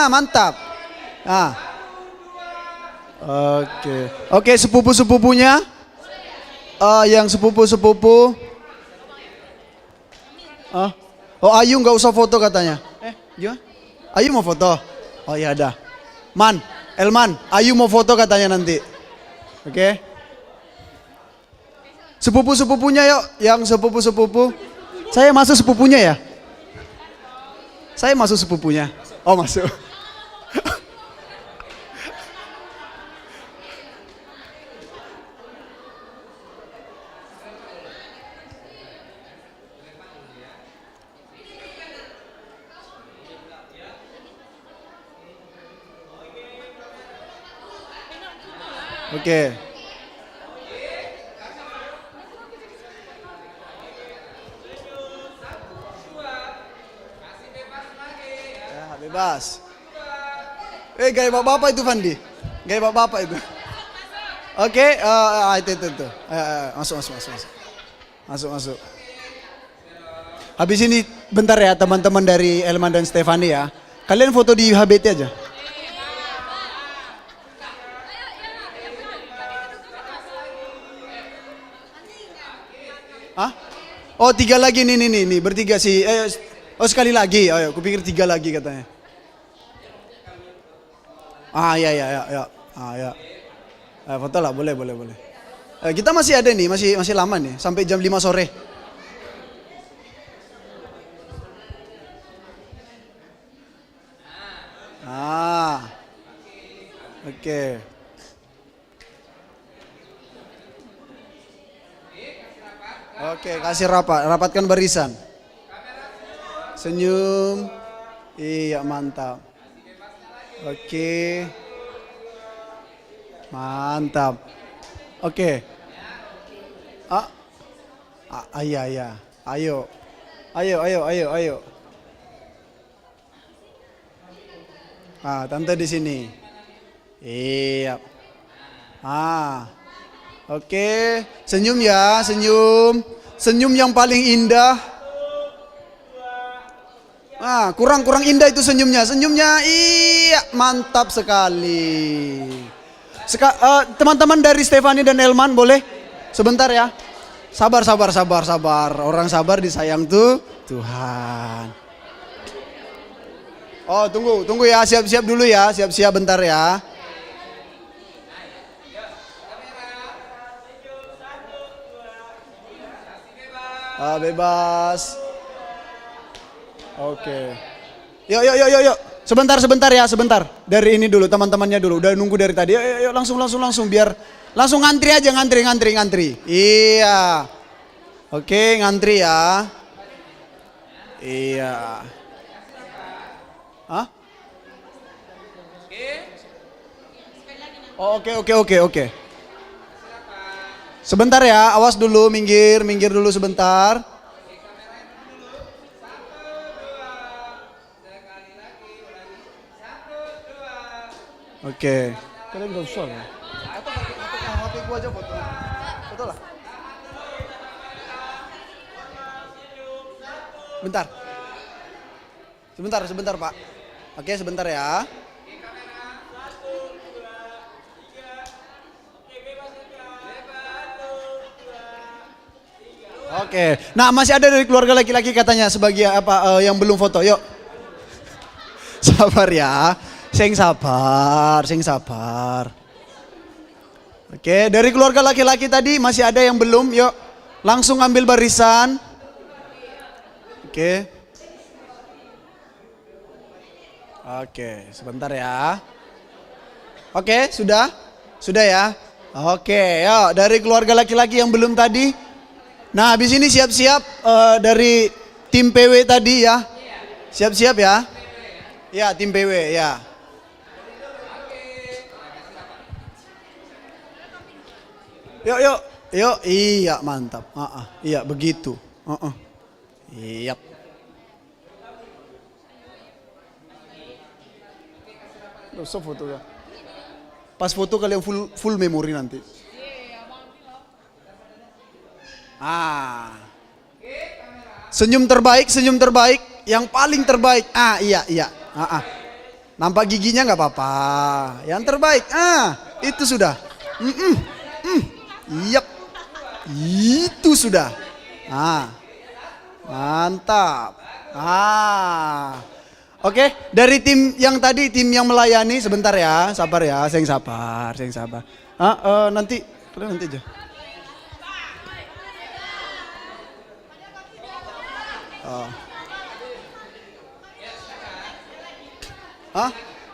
Mantap. Oke, sepupu-sepupunya. Yang sepupu-sepupu. Oh, Ayu nggak usah foto katanya. Gimana? Ayu mau foto? Oh ya ada. Elman, Ayu mau foto katanya nanti. Oke. Sepupu-sepupunya yuk, yang sepupu-sepupu. Saya masuk sepupunya ya? Saya masuk sepupunya. Oh masuk. Oke. Ya, bebas. Gaya bapak itu Fandi. Gaya bapak itu. Oke, itu. Masuk. Habis ini bentar ya teman-teman dari Elman dan Stefani ya. Kalian foto di HBT aja. Oh 3 lagi nih bertiga sih. Oh sekali lagi. Oh ya, kupikir 3 lagi katanya. Ya. Foto lah boleh. Kita masih ada nih, masih lama nih sampai jam 5 sore. Oke. Oke, kasih rapatkan barisan. Senyum. Iya, mantap. Oke. Mantap. Oke. Iya. Ayo. Tante di sini. Iya. Oke, senyum ya, senyum. Senyum yang paling indah. Kurang indah itu senyumnya. Iya, mantap sekali. Teman-teman dari Stefani dan Elman boleh sebentar ya. Sabar. Orang sabar disayang tuh Tuhan. Oh, tunggu ya, siap-siap dulu ya, siap-siap bentar ya. Bebas. Oke. Yuk. Sebentar ya, sebentar. Dari ini dulu, teman-temannya dulu. Udah nunggu dari tadi. Yuk, langsung biar langsung ngantri aja, ngantri. Iya. Oke, ngantri ya. Iya. Hah? Oh, oke. Sebentar ya, awas dulu, minggir dulu sebentar. Oke. Kalian gak usah ya? Atau pakai HP gua aja foto. Foto lah. Sebentar Pak. Oke, sebentar ya. Oke. Nah, masih ada dari keluarga laki-laki katanya sebagai yang belum foto. Yuk. Sabar ya. Sing sabar. Oke, dari keluarga laki-laki tadi masih ada yang belum. Yuk. Langsung ambil barisan. Oke. Oke, sebentar ya. Oke, sudah? Sudah ya? Oke, yuk dari keluarga laki-laki yang belum tadi. Nah, habis ini siap-siap dari tim PW tadi ya. Siap-siap ya. Ya, tim PW ya. Yuk, iya mantap. Iya begitu. Iya. Usah foto ya. Pas foto kalian full memori nanti. Senyum terbaik, yang paling terbaik. Iya. Nampak giginya nggak apa-apa. Yang terbaik. Itu sudah. Yap. Itu sudah. Mantap. Oke, dari tim yang tadi, tim yang melayani, sebentar ya, sabar ya, saya yang sabar. Nanti aja.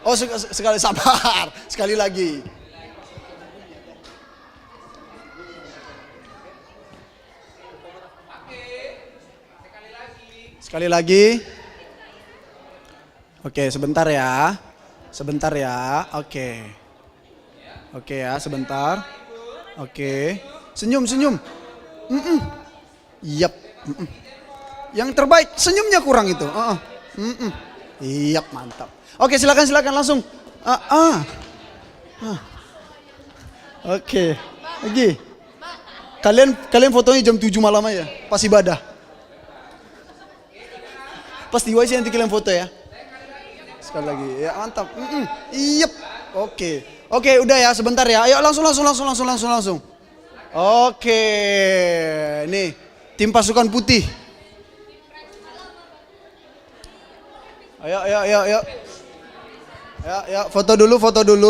Oh sekali sabar, sekali lagi. Sekali lagi. Oke, sebentar ya. Oke ya, sebentar. Oke. Senyum. Yap. Yang terbaik, senyumnya kurang itu. Yap, mantap. Oke, silakan langsung. Oke. Lagi. Kalian fotonya jam 7 malam aja, pas ibadah. Pas di WC nanti kalian foto ya. Sekali lagi. Ya, mantap. Yep. Oke, udah ya, sebentar ya. Ayo langsung. Oke. Nih, tim pasukan putih. Ayo. Ya, foto dulu.